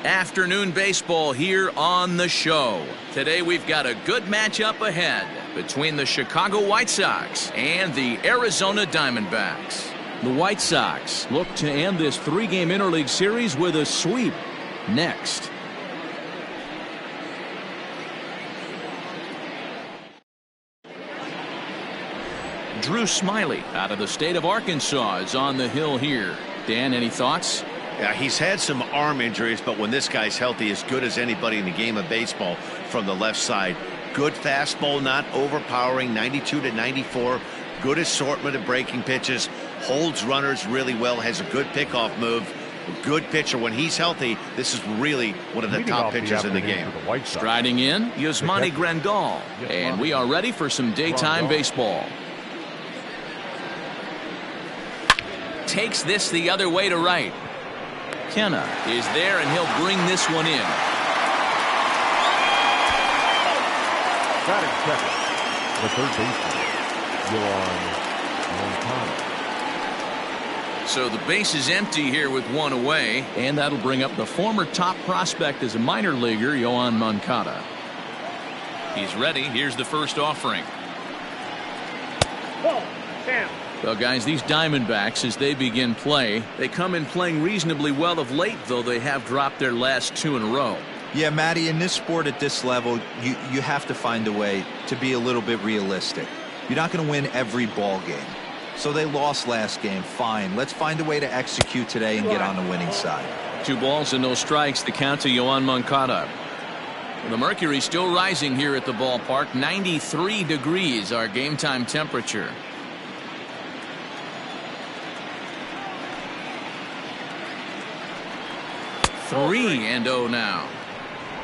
Afternoon baseball here on the show. Today we've got a good matchup ahead between the Chicago White Sox and the Arizona Diamondbacks. The White Sox look to end this three-game interleague series with a sweep. Next. Drew Smyly out of the state of Arkansas is on the hill here. Dan, any thoughts? Yeah, he's had some arm injuries, but when this guy's healthy, as good as anybody in the game of baseball from the left side. Good fastball, not overpowering, 92 to 94. Good assortment of breaking pitches. Holds runners really well, has a good pickoff move. A good pitcher. When he's healthy, this is really one of the top pitchers in the game. Striding in, Yasmani Grandal. And we are ready for some daytime baseball. Takes this the other way to right. Kenna is there, and he'll bring this one in. Batting second, the third baseman, So the base is empty here with one away. And that'll bring up the former top prospect as a minor leaguer, Yoan Moncada. He's ready. Here's the first offering. Well, guys, these Diamondbacks, as they begin play, They come in playing reasonably well of late, though they have dropped their last two in a row. Yeah, Matty, in this sport at this level, you have to find a way to be a little bit realistic. You're not going to win every ball game. So they lost last game. Fine. Let's find a way to execute today and get on the winning side. 2 balls and no strikes, the count to Yoan Moncada. The mercury still rising here at the ballpark. 93 degrees, our game time temperature. Three and 0 now.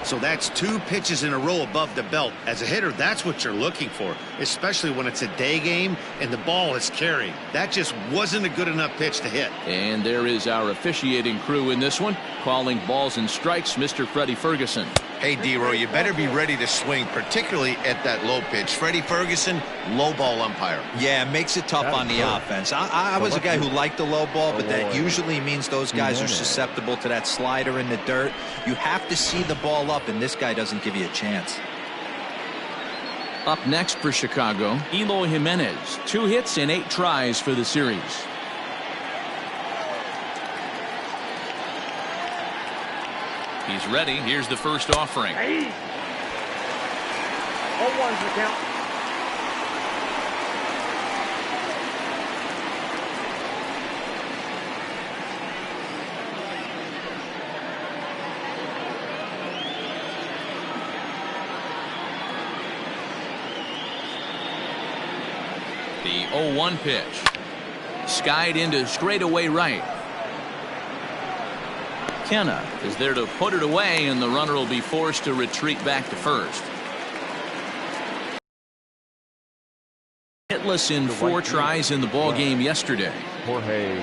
So that's 2 pitches in a row above the belt. As a hitter, that's what you're looking for, especially when it's a day game and the ball is carrying. That just wasn't a good enough pitch to hit. And there is our officiating crew in this one, calling balls and strikes, Mr. Freddie Ferguson. Hey, D-Roy, you better be ready to swing, particularly at that low pitch. Freddie Ferguson, low ball umpire. Yeah, it makes it tough on the offense. I was a guy who liked the low ball, but that usually means those guys are susceptible to that slider in the dirt. You have to see the ball up, and this guy doesn't give you a chance. Up next for Chicago, Eloy Jimenez. 2 hits and 8 tries for the series. He's ready. Here's the first offering. 0-1's the count. The 0-1 pitch. Skied into straightaway right. Kenna is there to put it away, and the runner will be forced to retreat back to first. Hitless in 4 tries in the ball game yesterday. Jorge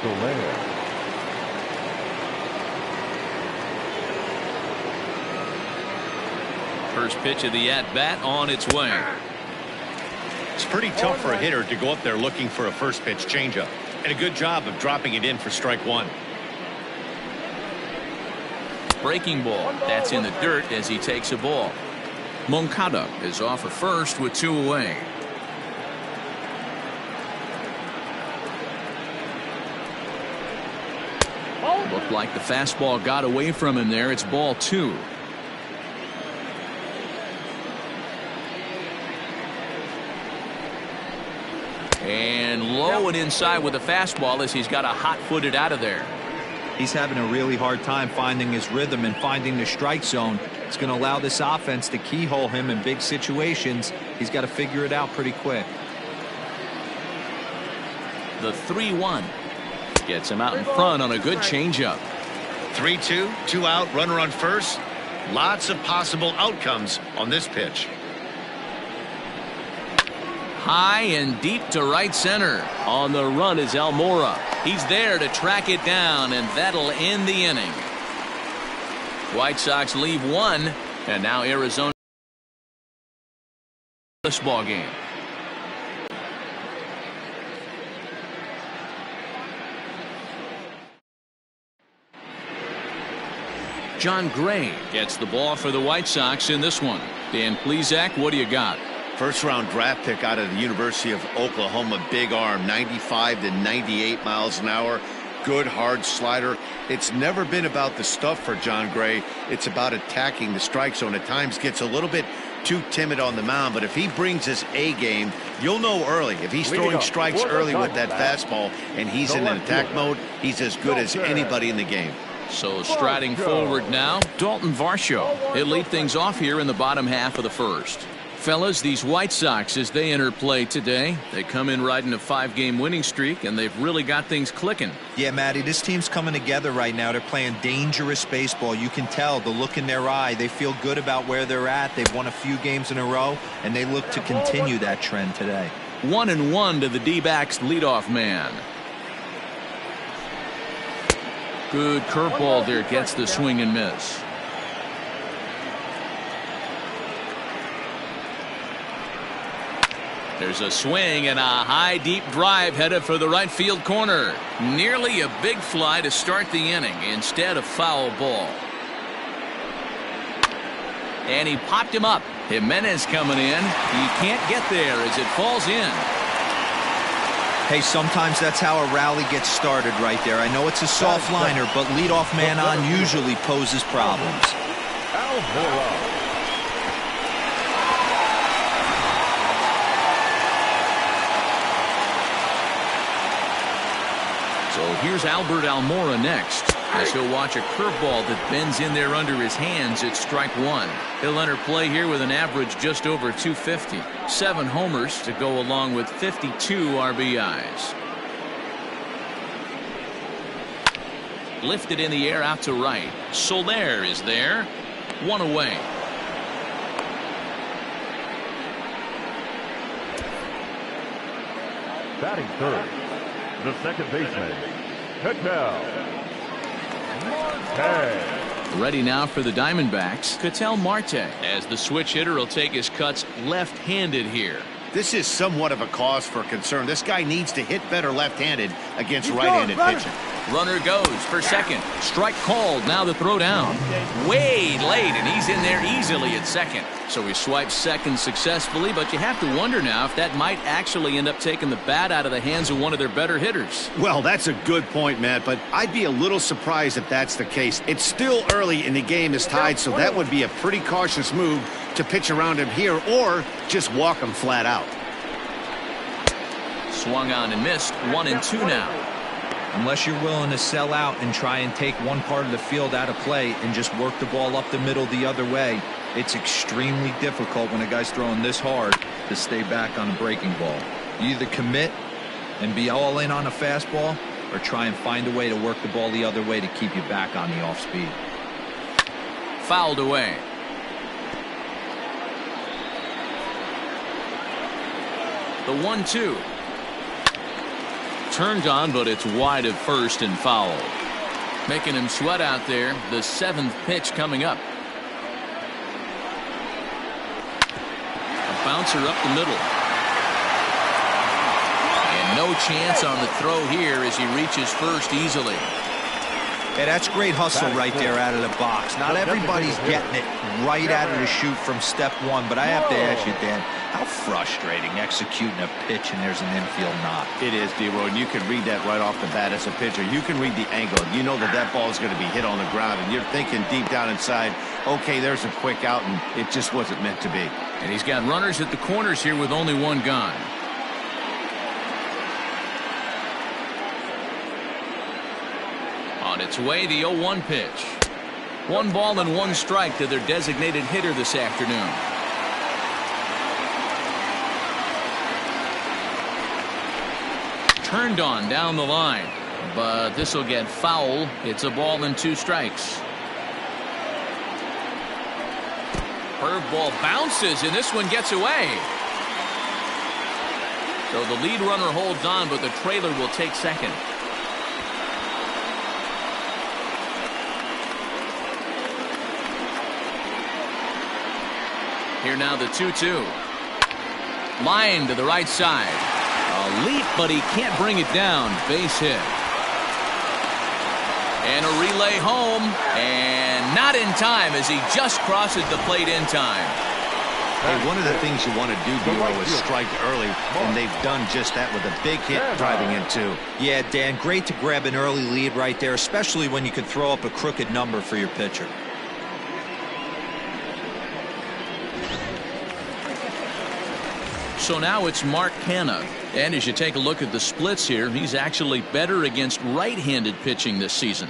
Soler. First pitch of the at-bat on its way. It's pretty tough for a hitter to go up there looking for a first pitch changeup, and a good job of dropping it in for strike 1. Breaking ball. That's in the dirt as he takes a ball. Moncada is off at first with 2 away. Looked like the fastball got away from him there. It's ball 2. And low and inside with a fastball as he's got a hot-footed out of there. He's having a really hard time finding his rhythm and finding the strike zone. It's going to allow this offense to keyhole him in big situations. He's got to figure it out pretty quick. The 3-1 gets him out in front on a good changeup. 3-2, 2 out, runner on first. Lots of possible outcomes on this pitch. High and deep to right center. On the run is Almora. He's there to track it down, and that'll end the inning. White Sox leave 1, and now Arizona this ball game. John Gray gets the ball for the White Sox in this one. Dan Plesac, what do you got? First-round draft pick out of the University of Oklahoma. Big arm, 95 to 98 miles an hour. Good hard slider. It's never been about the stuff for John Gray. It's about attacking the strike zone. At times gets a little bit too timid on the mound, but if he brings his A game, you'll know early. If he's throwing strikes early with that fastball and he's in an attack mode, he's as good as anybody in the game. So striding forward now, Dalton Varsho. He'll lead things off here in the bottom half of the first. Fellas, these White Sox, as they enter play today, they come in riding a 5-game winning streak, and they've really got things clicking. Yeah, Matty, this team's coming together right now. They're playing dangerous baseball. You can tell the look in their eye. They feel good about where they're at. They've won a few games in a row, and they look to continue that trend today. 1-1 to the D-backs leadoff man. Good curveball there, gets the swing and miss. There's a swing and a high deep drive headed for the right field corner. Nearly a big fly to start the inning instead of foul ball. And he popped him up. Jimenez coming in. He can't get there as it falls in. Hey, sometimes that's how a rally gets started right there. I know it's a soft liner, but leadoff man on usually poses problems. So here's Albert Almora next, as he'll watch a curveball that bends in there under his hands at strike one. He'll enter play here with an average just over 250. 7 homers to go along with 52 RBIs. Lifted in the air out to right. Soler is there. 1 away. Batting third, the second baseman, Ketel Marte. Ready now for the Diamondbacks, Ketel Marte, as the switch hitter will take his cuts left-handed here. This is somewhat of a cause for concern. This guy needs to hit better left-handed against right-handed pitching. Runner goes for second. Strike called. Now the throw down. Way late, and he's in there easily at second. So he swipes second successfully, but you have to wonder now if that might actually end up taking the bat out of the hands of one of their better hitters. Well, that's a good point, Matt, but I'd be a little surprised if that's the case. It's still early and the game is tied, so that would be a pretty cautious move to pitch around him here or just walk him flat out. Swung on and missed. 1-2 now. Unless you're willing to sell out and try and take one part of the field out of play and just work the ball up the middle the other way, it's extremely difficult when a guy's throwing this hard to stay back on a breaking ball. You either commit and be all in on a fastball or try and find a way to work the ball the other way to keep you back on the off speed. Fouled away. The 1-2. Turned on, but it's wide at first and foul. Making him sweat out there. The 7th pitch coming up. A bouncer up the middle. And no chance on the throw here as he reaches first easily. Yeah, that's great hustle right there out of the box. Not everybody's getting it right out of the chute from step one, but I have to ask you, Dan, how frustrating executing a pitch and there's an infield knock. It is, D-Roy, and you can read that right off the bat as a pitcher. You can read the angle. You know that that ball is going to be hit on the ground, and you're thinking deep down inside, okay, there's a quick out, and it just wasn't meant to be. And he's got runners at the corners here with only one gone. On its way, the 0-1 pitch. 1 ball and 1 strike to their designated hitter this afternoon. Turned on down the line, but this will get foul. It's a ball and 2 strikes. Curveball bounces, and this one gets away. So the lead runner holds on, but the trailer will take second. Here now the 2-2. Line to the right side. A leap, but he can't bring it down. Base hit. And a relay home, and not in time as he just crosses the plate in time. Hey, one of the things you want to do, Bureau, is strike early, and they've done just that with a big hit driving in two. Yeah, Dan, great to grab an early lead right there, especially when you can throw up a crooked number for your pitcher. So now it's Mark Canha. And as you take a look at the splits here, he's actually better against right-handed pitching this season.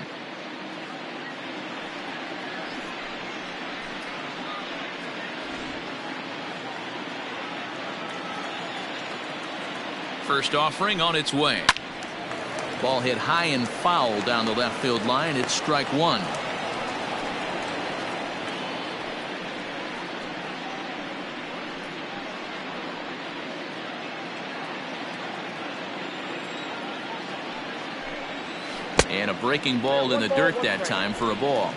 First offering on its way. Ball hit high and foul down the left field line. It's strike one. And a breaking ball in the dirt that time for a ball.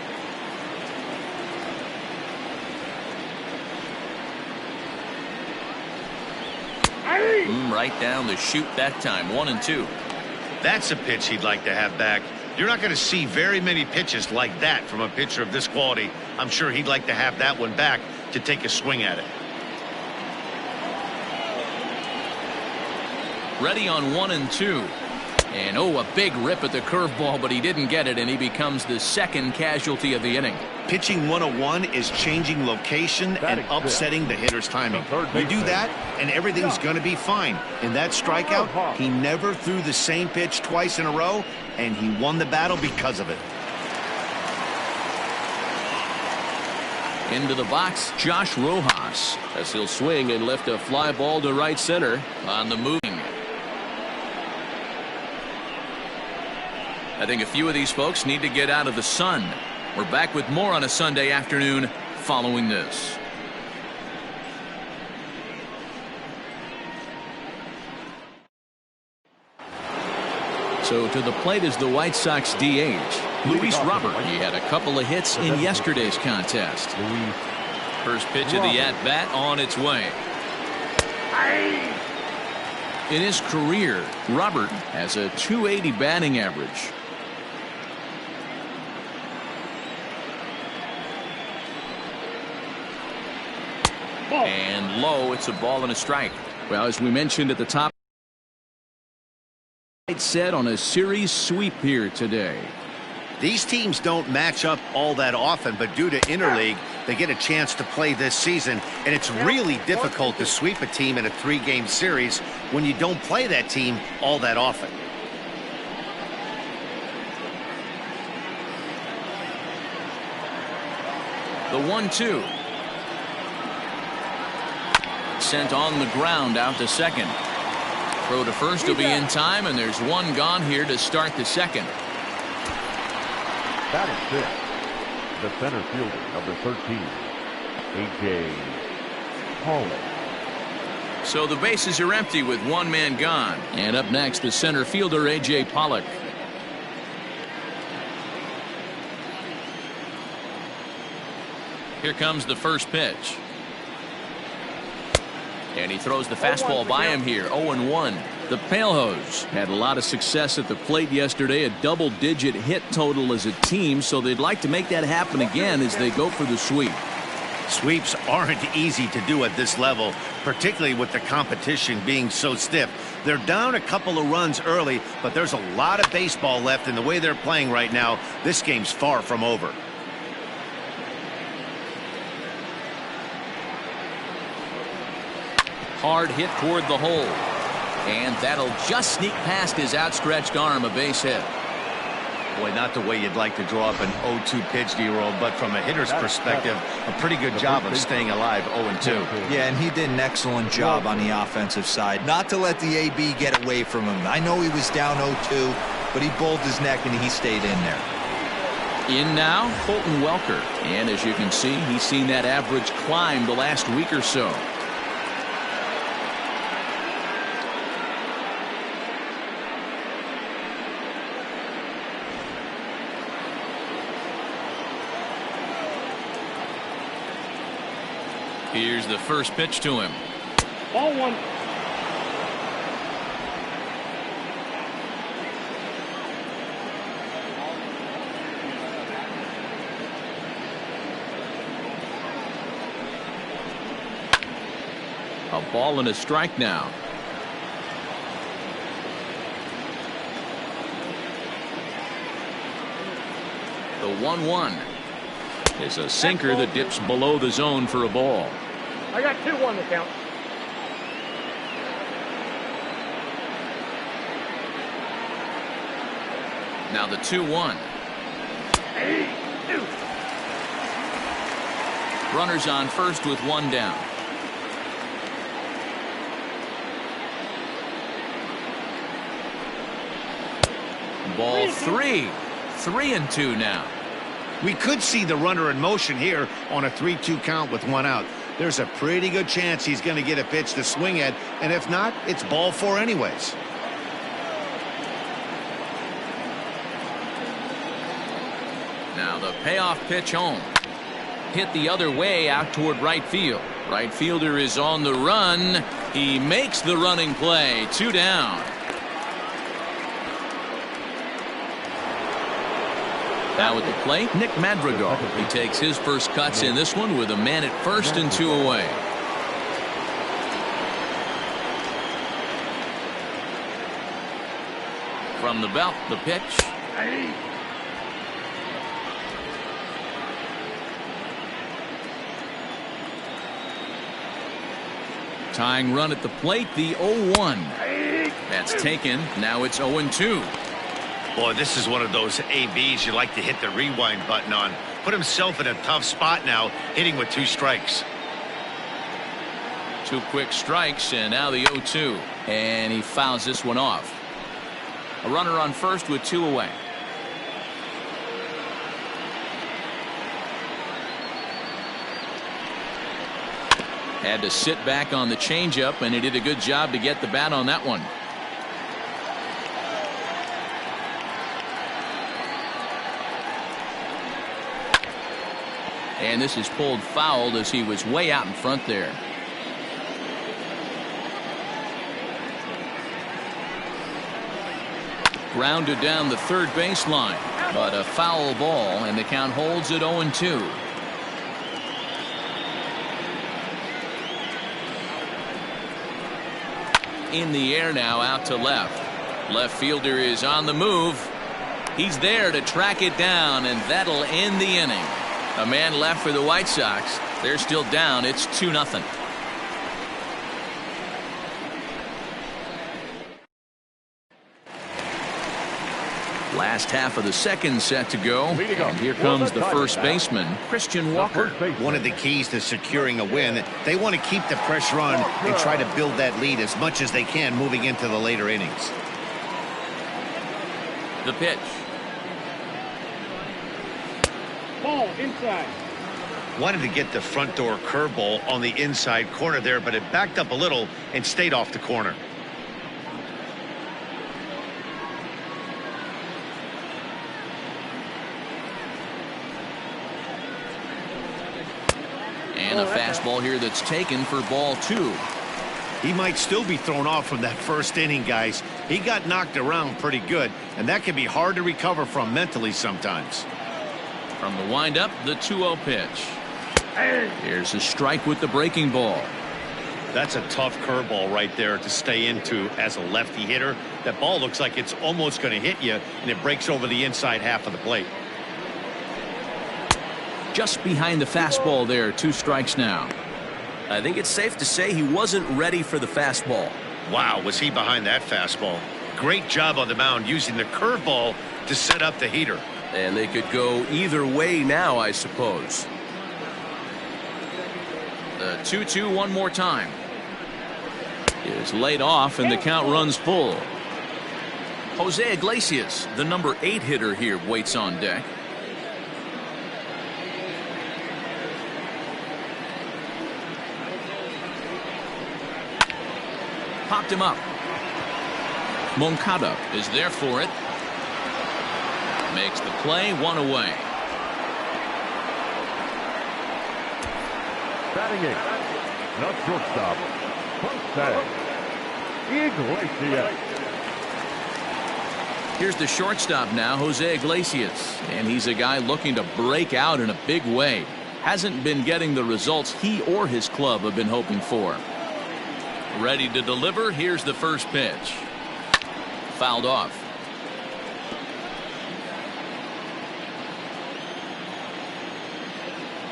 Right down the chute that time. 1-2. That's a pitch he'd like to have back. You're not going to see very many pitches like that from a pitcher of this quality. I'm sure he'd like to have that one back to take a swing at it. Ready on 1-2. And oh, a big rip at the curveball, but he didn't get it, and he becomes the second casualty of the inning. Pitching 101 is changing location and upsetting the hitter's timing. You do that, and everything's going to be fine. In that strikeout, he never threw the same pitch twice in a row, and he won the battle because of it. Into the box, Josh Rojas, as he'll swing and lift a fly ball to right center on the move. I think a few of these folks need to get out of the sun. We're back with more on a Sunday afternoon following this. So to the plate is the White Sox DH, Luis Robert. He had a couple of hits in yesterday's contest. First pitch of the at-bat on its way. In his career, Robert has a .280 batting average. And low, it's a ball and a strike. Well, as we mentioned at the top, set on a series sweep here today. These teams don't match up all that often, but due to interleague, they get a chance to play this season, and it's really difficult to sweep a team in a 3-game series when you don't play that team all that often. The 1-2. Sent on the ground out to second. Throw to first will be in time, and there's one gone here to start the second. That is 6. The center fielder, number 13, A.J. Pollock. So the bases are empty with one man gone. And up next, the center fielder, A.J. Pollock. Here comes the first pitch. And he throws the fastball by him here. 0-1. The Palehose had a lot of success at the plate yesterday, a double-digit hit total as a team, so they'd like to make that happen again as they go for the sweep. Sweeps aren't easy to do at this level, particularly with the competition being so stiff. They're down a couple of runs early, but there's a lot of baseball left in the way they're playing right now. This game's far from over. Hard hit toward the hole. And that'll just sneak past his outstretched arm, a base hit. Boy, not the way you'd like to draw up an 0-2 pitch, D-roll, but from a hitter's perspective, a pretty good job of staying alive. 0-2. Yeah, and he did an excellent job on the offensive side. Not to let the AB get away from him. I know he was down 0-2, but he bowled his neck and he stayed in there. In now, Colton Welker. And as you can see, he's seen that average climb the last week or so. Here's the first pitch to him. Ball 1. A ball and a strike now. The 1-1 is a sinker that dips below the zone for a ball. I got 2-1 to count. Now the 2-1. Runners on first with one down. Ball 3. 3-2 now. We could see the runner in motion here on a 3-2 count with one out. There's a pretty good chance he's going to get a pitch to swing at, and if not, it's ball 4 anyways. Now the payoff pitch home. Hit the other way out toward right field. Right fielder is on the run. He makes the running play. 2 down. Now at the plate, Nick Madrigal. He takes his first cuts in this one with a man at first and 2 away. From the belt, the pitch. Tying run at the plate, the 0-1. That's taken. Now it's 0-2. Boy, this is one of those ABs you like to hit the rewind button on. Put himself in a tough spot now, hitting with 2 strikes. 2 quick strikes, and now the 0-2. And he fouls this one off. A runner on first with 2 away. Had to sit back on the changeup, and he did a good job to get the bat on that one. And this is pulled foul as he was way out in front there. Grounded down the third baseline, but a foul ball, and the count holds at 0-2. In the air now, out to left. Left fielder is on the move. He's there to track it down, and that'll end the inning. A man left for the White Sox. They're still down. It's 2-0. Last half of the second set to go. And here comes the first baseman, Christian Walker. One of the keys to securing a win, they want to keep the pressure on and try to build that lead as much as they can moving into the later innings. The pitch. Ball inside. Wanted to get the front door curveball on the inside corner there, but it backed up a little and stayed off the corner. And a fastball here that's taken for ball 2. He might still be thrown off from that first inning, guys. He got knocked around pretty good, and that can be hard to recover from mentally sometimes. From the windup, the 2-0 pitch. Here's a strike with the breaking ball. That's a tough curveball right there to stay into as a lefty hitter. That ball looks like it's almost going to hit you, and it breaks over the inside half of the plate. Just behind the fastball there, 2 strikes now. I think it's safe to say he wasn't ready for the fastball. Wow, was he behind that fastball. Great job on the mound using the curveball to set up the heater. And they could go either way now, I suppose. The 2-2 one more time. Is laid off, and the count runs full. Jose Iglesias, the number 8 hitter here, waits on deck. Popped him up. Moncada is there for it. Makes the play, 1 away. Batting 8, not shortstop, Jose Iglesias. Here's the shortstop now, Jose Iglesias, and he's a guy looking to break out in a big way. Hasn't been getting the results he or his club have been hoping for. Ready to deliver. Here's the first pitch. Fouled off.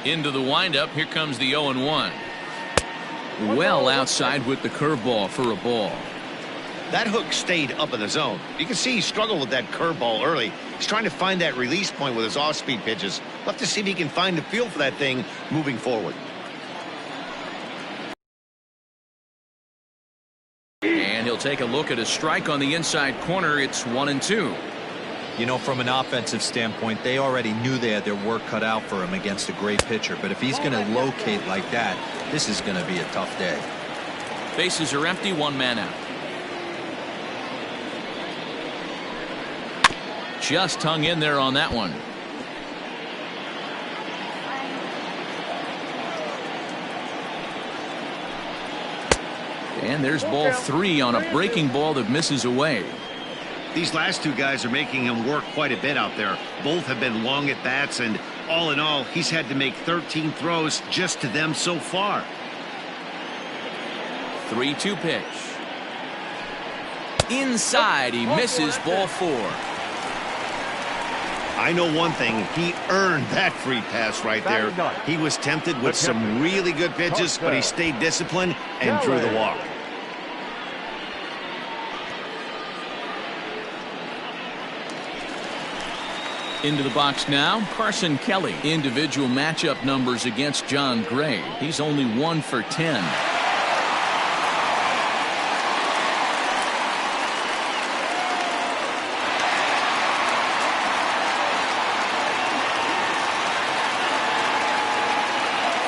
Into the windup. Here comes the 0-1. Well outside with the curveball for a ball. That hook stayed up in the zone. You can see he struggled with that curveball early. He's trying to find that release point with his off-speed pitches. We'll have to see if he can find the feel for that thing moving forward. And he'll take a look at a strike on the inside corner. It's 1-2. You know, from an offensive standpoint, they already knew they had their work cut out for him against a great pitcher. But if he's going to locate like that, this is going to be a tough day. Bases are empty. One man out. Just hung in there on that one. And there's ball 3 on a breaking ball that misses away. These last two guys are making him work quite a bit out there. Both have been long at bats, and all in all, he's had to make 13 throws just to them so far. 3-2 pitch. Inside, he misses. Ball 4. I know one thing, he earned that free pass right there. He was tempted with some really good pitches, but he stayed disciplined and drew the walk. Into the box now, Carson Kelly. Individual matchup numbers against John Gray. He's only 1 for 10.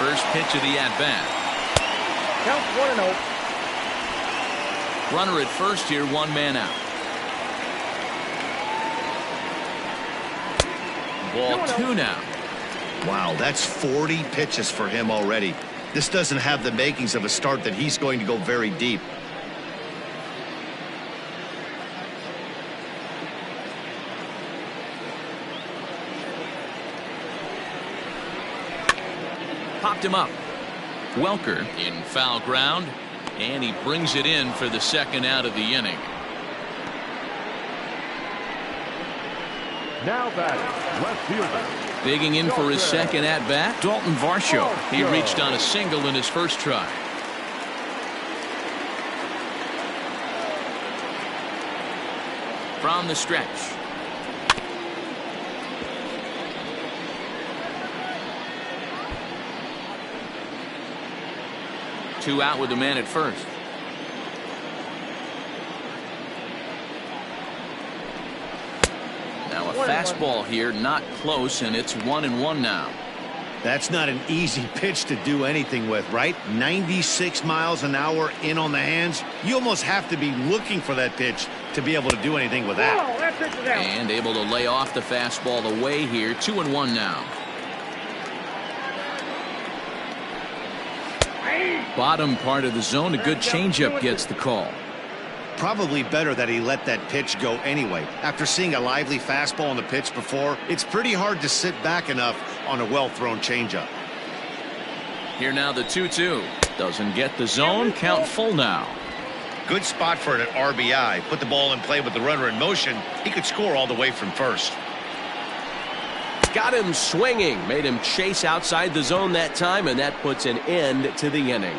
First pitch of the at-bat. Count 1-0. Runner at first here, one man out. Ball 2 now. Wow, that's 40 pitches for him already. This doesn't have the makings of a start that he's going to go very deep. Popped him up. Welker in foul ground, and he brings it in for the second out of the inning. Now batting, left fielder. Digging in for his second at-bat, Dalton Varsho. He reached on a single in his first try. From the stretch. Two out with the man at first. Now a fastball here, not close, and it's 1-1 now. That's not an easy pitch to do anything with, right? 96 miles an hour in on the hands. You almost have to be looking for that pitch to be able to do anything with that. Oh, that pitch is out. And able to lay off the fastball away here. 2-1 now. Bottom part of the zone, a good changeup gets the call. Probably better that he let that pitch go anyway. After seeing a lively fastball on the pitch before, it's pretty hard to sit back enough on a well-thrown changeup. Here now the 2-2. Doesn't get the zone. Count full now. Good spot for an RBI. Put the ball in play with the runner in motion. He could score all the way from first. Got him swinging, made him chase outside the zone that time, and that puts an end to the inning.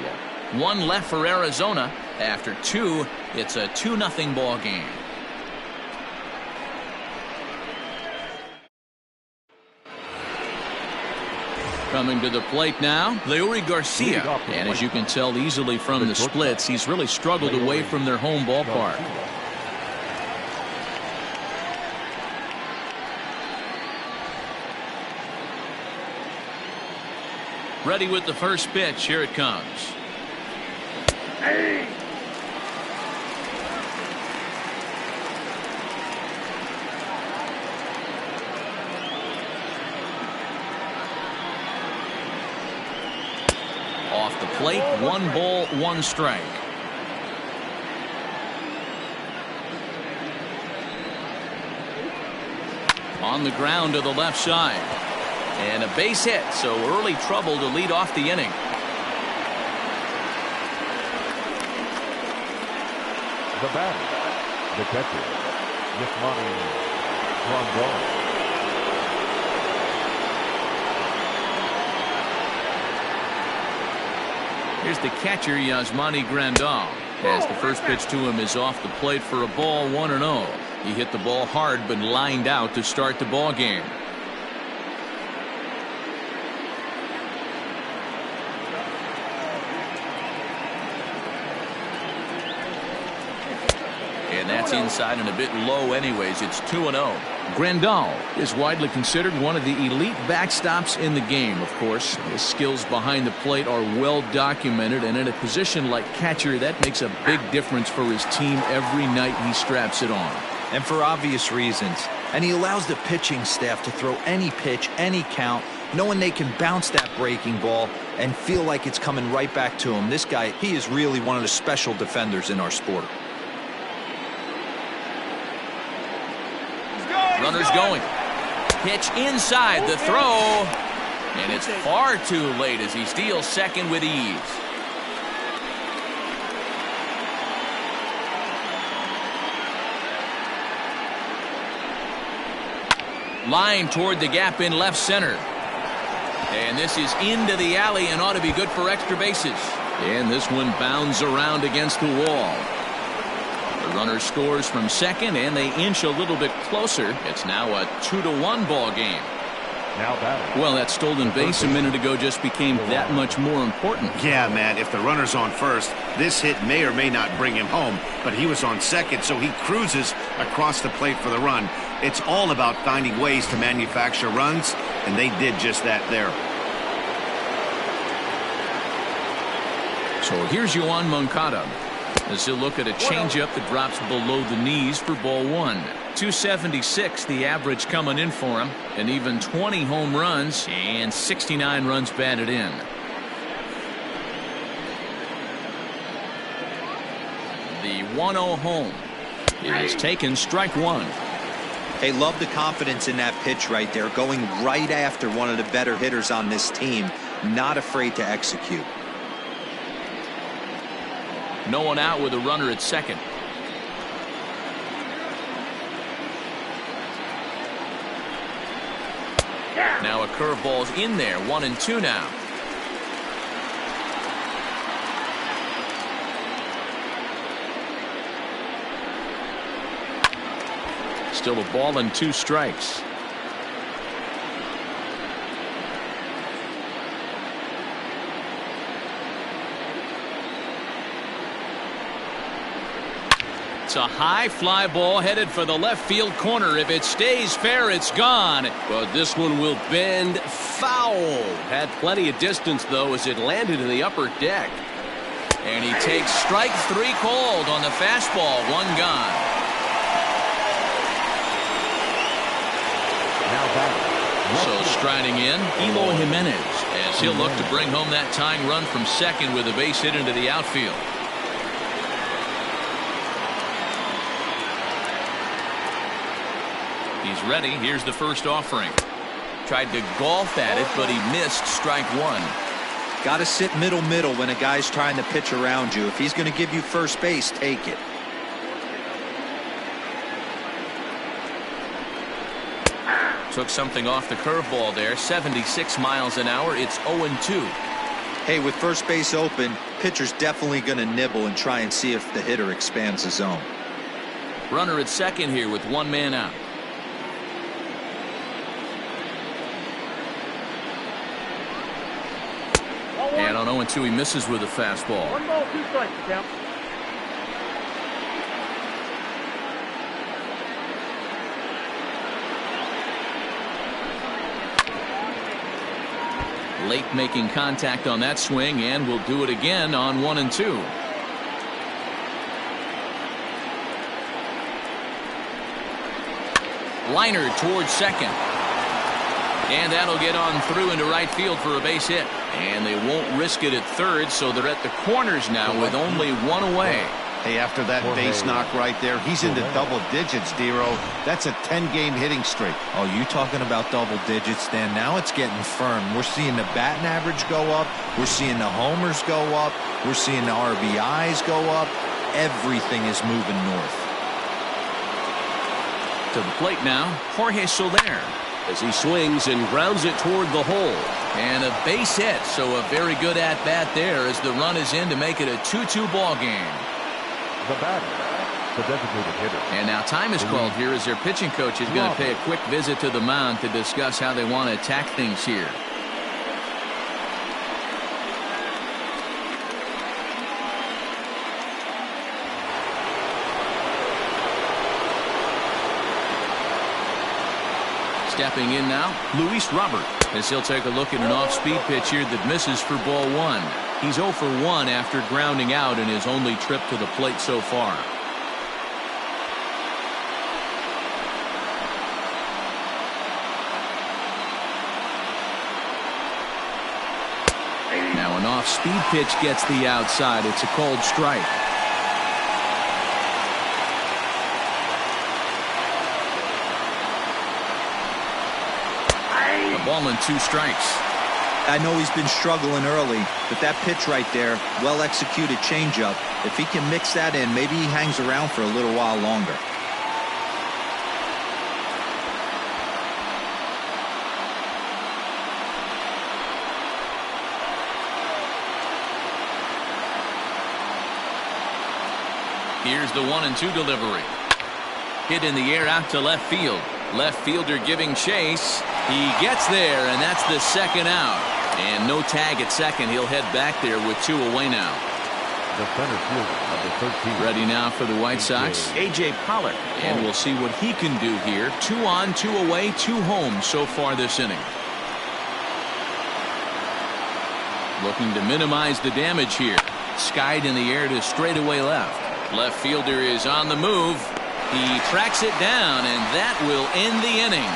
One left for Arizona. After 2, it's a 2-0 ball game. Coming to the plate now, Leury Garcia. And as you can tell easily from the splits, he's really struggled away from their home ballpark. Ready with the first pitch. Here it comes. Hey. Off the plate, 1 ball, 1 strike. On the ground to the left side. And a base hit, so early trouble to lead off the inning. The batter, the catcher, Yasmani Grandal. Here's the catcher, Yasmani Grandal. As the first pitch to him is off the plate for a ball, 1-0. He hit the ball hard but lined out to start the ball game. And that's inside and a bit low anyways. It's 2-0. Grandal is widely considered one of the elite backstops in the game, of course. His skills behind the plate are well documented, and in a position like catcher, that makes a big difference for his team every night he straps it on. And for obvious reasons. And he allows the pitching staff to throw any pitch, any count, knowing they can bounce that breaking ball and feel like it's coming right back to him. This guy, he is really one of the special defenders in our sport. Runner's going. Pitch inside, the throw. And it's far too late as he steals second with ease. Line toward the gap in left center. And this is into the alley and ought to be good for extra bases. And this one bounds around against the wall. The runner scores from second, and they inch a little bit closer. It's now a 2-1 ball game. Now batting. Well, that stolen base a minute ago just became that much more important. Yeah, man, if the runner's on first, this hit may or may not bring him home, but he was on second, so he cruises across the plate for the run. It's all about finding ways to manufacture runs, and they did just that there. So here's Yoan Moncada as he'll look at a changeup that drops below the knees for ball one. 276 the average coming in for him, and even 20 home runs and 69 runs batted in. The 1-0 home is taken, strike one. Hey, love the confidence in that pitch right there, going right after one of the better hitters on this team, not afraid to execute. No one out with a runner at second. Now a curveball's in there, 1-2 now. Still a ball and 2 strikes. It's a high fly ball headed for the left field corner. If it stays fair, it's gone. But this one will bend foul. Had plenty of distance, though, as it landed in the upper deck. And he takes strike 3 called on the fastball. 1 gone. So striding in, Eloy Jimenez, as he'll look to bring home that tying run from second with a base hit into the outfield. He's ready. Here's the first offering. Tried to golf at it, but he missed strike 1. Got to sit middle when a guy's trying to pitch around you. If he's going to give you first base, take it. Took something off the curveball there. 76 miles an hour. It's 0-2. Hey, with first base open, pitcher's definitely going to nibble and try and see if the hitter expands the zone. Runner at second here with 1 man out. And on 0-2, he misses with a fastball. 1 ball, 2 strikes, count. Late making contact on that swing, and will do it again on 1-2. Liner towards second. And that'll get on through into right field for a base hit. And they won't risk it at third, so they're at the corners now with only 1 away. Hey, after that base knock right there, he's into double digits, Dero. That's a 10-game hitting streak. Oh, you talking about double digits, Dan? Now it's getting firm. We're seeing the batting average go up. We're seeing the homers go up. We're seeing the RBIs go up. everything is moving north. To the plate now, Jorge Soler, as he swings and grounds it toward the hole. And a base hit, so a very good at-bat there as the run is in to make it a 2-2 ball game. The batter, the designated hitter. And now time is called here as their pitching coach is going to pay a quick visit to the mound to discuss how they want to attack things here. Stepping in now, Luis Robert, as he'll take a look at an off-speed pitch here that misses for ball one. He's 0 for 1 after grounding out in his only trip to the plate so far. Now an off-speed pitch gets the outside. It's a called strike. Ball and 2 strikes. I know he's been struggling early, but that pitch right there, well executed changeup. If he can mix that in, maybe he hangs around for a little while longer. Here's the 1-2 delivery. Hit in the air out to left field. Left fielder giving chase. He gets there, and that's the second out. And no tag at second. He'll head back there with 2 away now. The center fielder, number 13. Ready now for the White Sox, A.J. Pollock. And we'll see what he can do here. 2 on, 2 away, 2 home so far this inning. Looking to minimize the damage here. Skied in the air to straightaway left. Left fielder is on the move. He tracks it down, and that will end the inning.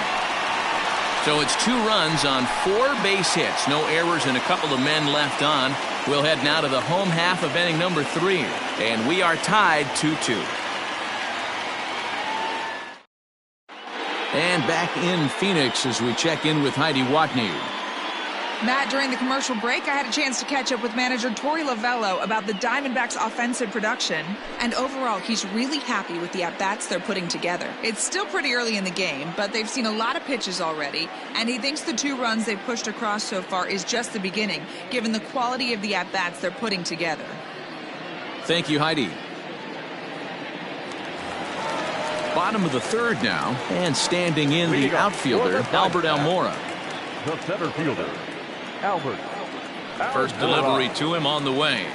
So it's 2 runs on 4 base hits. No errors and a couple of men left on. We'll head now to the home half of inning number 3. And we are tied 2-2. And back in Phoenix as we check in with Heidi Watney. Matt, during the commercial break, I had a chance to catch up with manager Torey Lovello about the Diamondbacks' offensive production. And overall, he's really happy with the at-bats they're putting together. It's still pretty early in the game, but they've seen a lot of pitches already. And he thinks the 2 runs they've pushed across so far is just the beginning, given the quality of the at-bats they're putting together. Thank you, Heidi. Bottom of the 3rd now, and standing in the outfielder, Albert Almora. The center fielder, Albert. First delivery to him on the way.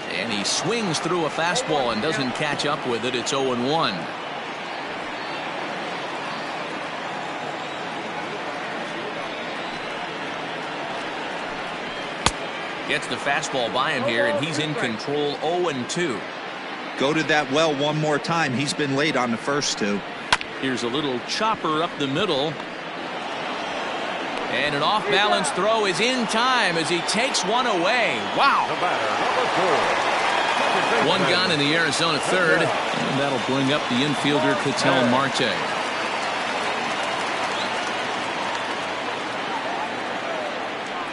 And he swings through a fastball and doesn't catch up with it. It's 0-1. Gets the fastball by him here, and he's in control. 0-2. Go to that well one more time. He's been late on the first 2. Here's a little chopper up the middle. And an off-balance throw is in time as he takes one away. Wow. The batter, number 4. One gone in the Arizona 3rd. And that'll bring up the infielder, Ketel Marte.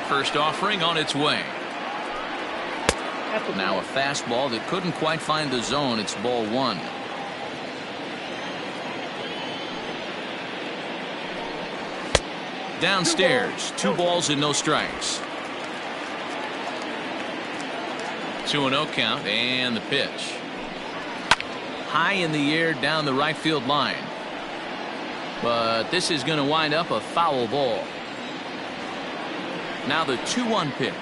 First offering on its way. Now a fastball that couldn't quite find the zone. It's ball 1. Downstairs, 2 balls and no strikes. 2-0 count, and the pitch. High in the air down the right field line. But this is going to wind up a foul ball. Now the 2-1 pitch.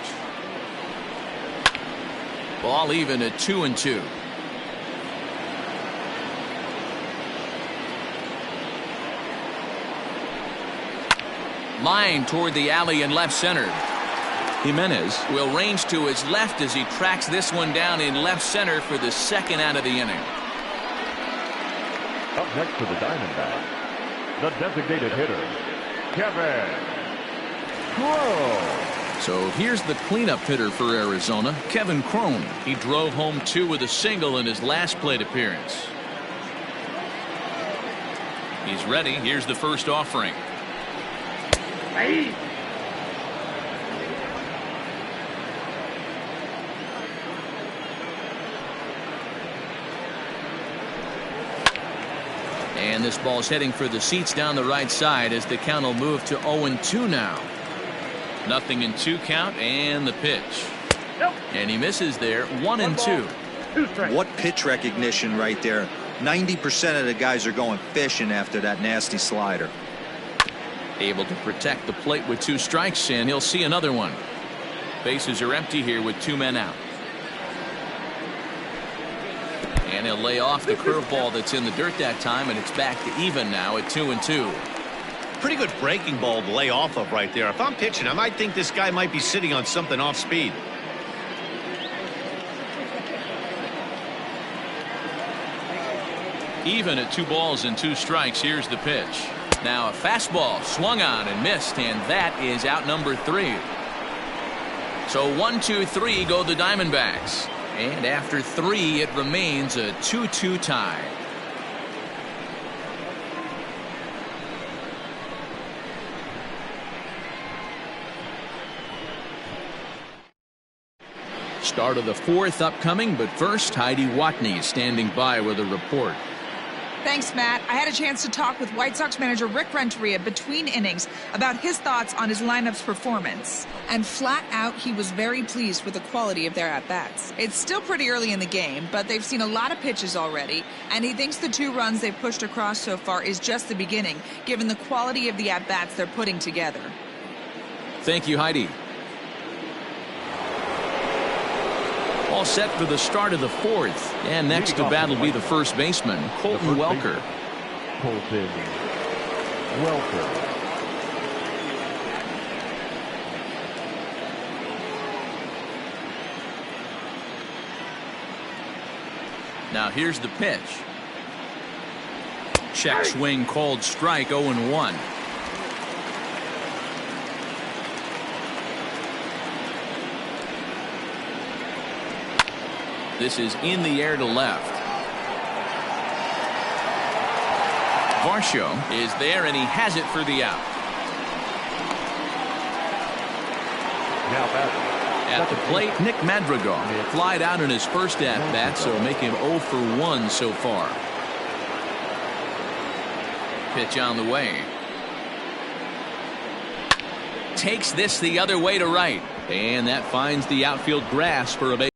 Ball even at 2-2. Line toward the alley in left center. Jimenez will range to his left as he tracks this one down in left center for the 2nd out of the inning. Up next for the Diamondbacks, the designated hitter, Kevin Crowe. So here's the cleanup hitter for Arizona, Kevin Crowe. He drove home 2 with a single in his last plate appearance. He's ready. Here's the first offering. this ball's heading for the seats down the right side as the count will move to 0-2 now. 0-2 count, and the pitch. And he misses there. 1-2. What pitch recognition right there. 90% of the guys are going fishing after that nasty slider. Able to protect the plate with 2 strikes, and he'll see another one. Bases are empty here with 2 men out. And he'll lay off the curveball that's in the dirt that time, and it's back to even now at 2-2. Pretty good breaking ball to lay off of right there. If I'm pitching, I might think this guy might be sitting on something off speed. Even at 2 balls and 2 strikes. Here's the pitch. Now a fastball swung on and missed, and that is out number 3. So 1-2-3 go the Diamondbacks, and after 3 it remains a 2-2 tie. Start of the 4th upcoming, but first Heidi Watney standing by with a report. Thanks, Matt. I had a chance to talk with White Sox manager Rick Renteria between innings about his thoughts on his lineup's performance. And flat out, he was very pleased with the quality of their at-bats. It's still pretty early in the game, but they've seen a lot of pitches already, and he thinks the 2 runs they've pushed across so far is just the beginning, given the quality of the at-bats they're putting together. Thank you, Heidi. All set for the start of the 4th, and next to bat will be the first baseman, Colton Welker. Colton Welker. Now here's the pitch. Check swing called strike. 0-1. This is in the air to left. Varsho is there, and he has it for the out. Now batting. At the plate, Nick Madrigal flied out in his first at-bat, so make him 0 for 1 so far. Pitch on the way. Takes this the other way to right, and that finds the outfield grass for a base.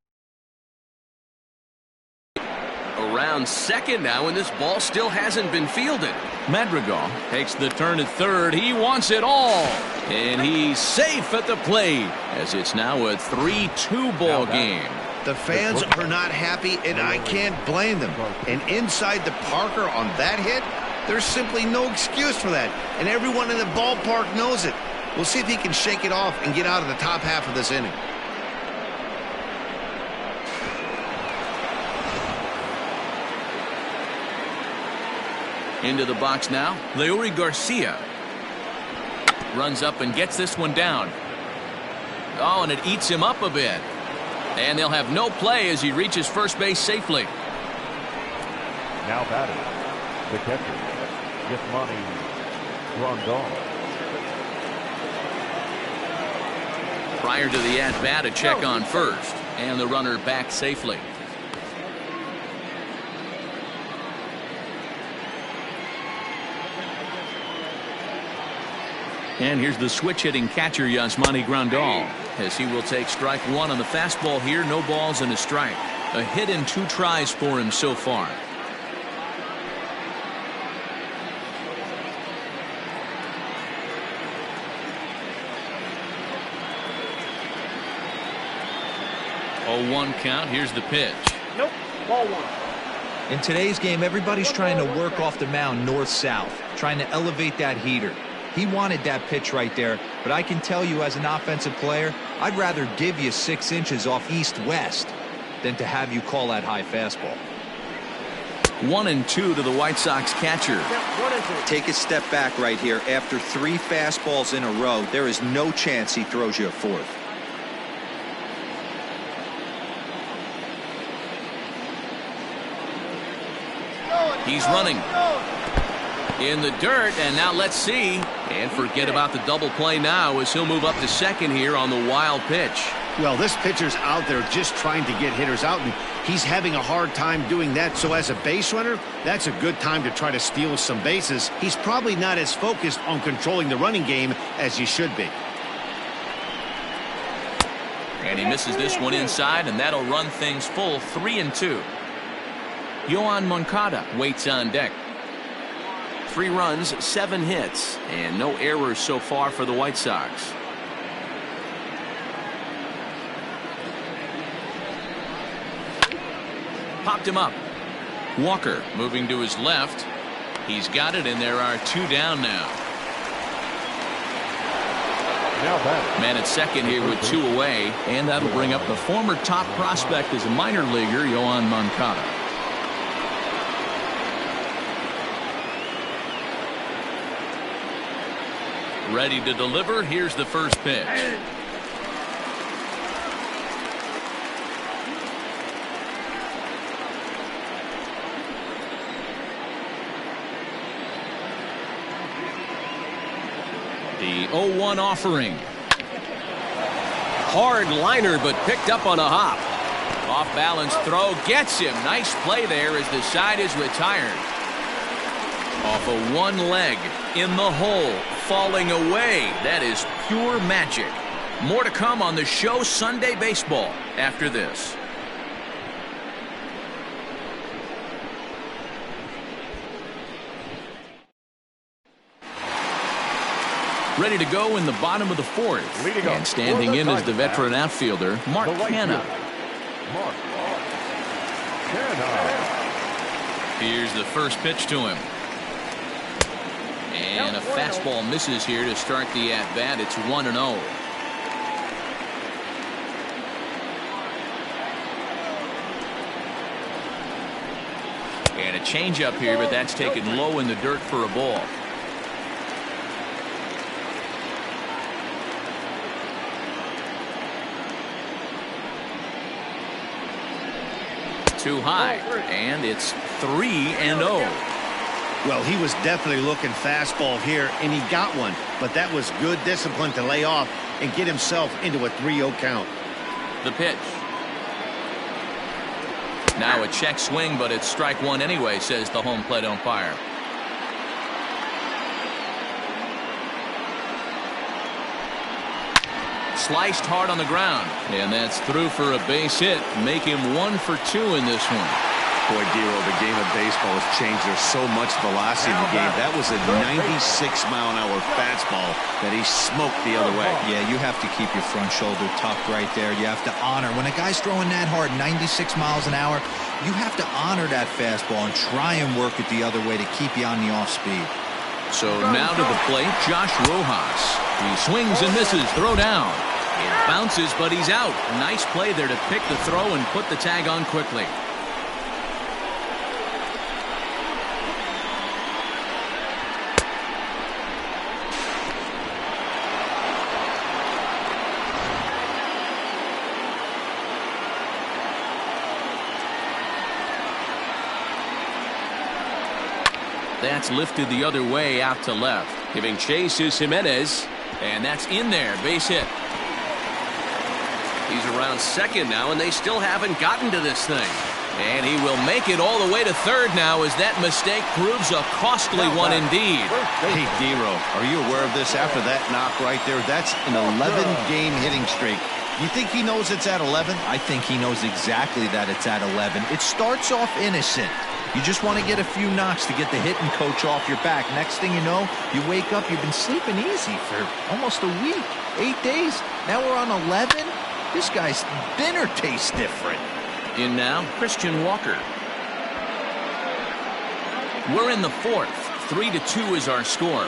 Around second now, and this ball still hasn't been fielded. Madrigal takes the turn at third. He wants it all, and he's safe at the plate as it's now a 3-2 ball game. The fans are not happy, and I can't blame them. And inside the Parker on that hit, there's simply no excuse for that, and everyone in the ballpark knows it. We'll see if he can shake it off and get out of the top half of this inning. Into the box now, Leury Garcia runs up and gets this one down. Oh, and it eats him up a bit. And they'll have no play as he reaches first base safely. Now batting, the catcher, Yasmani Grandal. Prior to the at-bat, a check on first, and the runner back safely. And here's the switch-hitting catcher, Yasmani Grandal, as he will take strike 1 on the fastball here. No balls and a strike. A hit and 2 tries for him so far. Oh, 1 count. Here's the pitch. Nope. Ball 1. In today's game, everybody's trying to work off the mound north-south, trying to elevate that heater. He wanted that pitch right there, but I can tell you as an offensive player, I'd rather give you 6 inches off east-west than to have you call that high fastball. 1-2 to the White Sox catcher. Yep, 1-2. Take a step back right here. After 3 fastballs in a row, there is no chance he throws you a 4th. He's running in the dirt, and now let's see. And forget about the double play now as he'll move up to second here on the wild pitch. Well, this pitcher's out there just trying to get hitters out, and he's having a hard time doing that. So as a base runner, that's a good time to try to steal some bases. He's probably not as focused on controlling the running game as he should be. And he misses this one inside, and that'll run things full 3-2. Yoan Moncada waits on deck. 3 runs, 7 hits, and no errors so far for the White Sox. Popped him up. Walker moving to his left. He's got it, and there are 2 down now. Man at second here with 2 away, and that'll bring up the former top prospect as a minor leaguer, Yoan Moncada. Ready to deliver. Here's the first pitch. The 0-1 offering. Hard liner, but picked up on a hop. Off balance throw gets him. Nice play there as the side is retired. Off of one leg in the hole, falling away. That is pure magic. More to come on the show Sunday Baseball after this. Ready to go in the bottom of the 4th. And standing in is the veteran outfielder, Mark Canha. Here's the first pitch to him. And a fastball misses here to start the at-bat. It's 1-0. And a changeup here, but that's taken low in the dirt for a ball. Too high, and it's 3-0. Well, he was definitely looking fastball here, and he got one. But that was good discipline to lay off and get himself into a 3-0 count. The pitch. Now a check swing, but it's strike 1 anyway, says the home plate umpire. Sliced hard on the ground, and that's through for a base hit. Make him 1 for 2 in this one. Boy, Dero, the game of baseball has changed. There's so much velocity in the game. That was a 96-mile-an-hour fastball that he smoked the other way. Yeah, you have to keep your front shoulder tucked right there. You have to honor. When a guy's throwing that hard, 96 miles an hour, you have to honor that fastball and try and work it the other way to keep you on the off speed. So now to the plate, Josh Rojas. He swings and misses. Throw down. It bounces, but he's out. Nice play there to pick the throw and put the tag on quickly. That's lifted the other way out to left. Giving chase is Jimenez, and that's in there. Base hit. He's around second now, and they still haven't gotten to this thing. And he will make it all the way to third now as that mistake proves a costly one indeed. Hey, Dero, are you aware of this after that knock right there? That's an 11-game hitting streak. You think he knows it's at 11? I think he knows exactly that it's at 11. It starts off innocent. You just want to get a few knocks to get the hitting coach off your back. Next thing you know, you wake up, you've been sleeping easy for almost a week, 8 days. Now we're on 11. This guy's dinner tastes different. In now, Christian Walker. We're in the 4th. 3-2 is our score.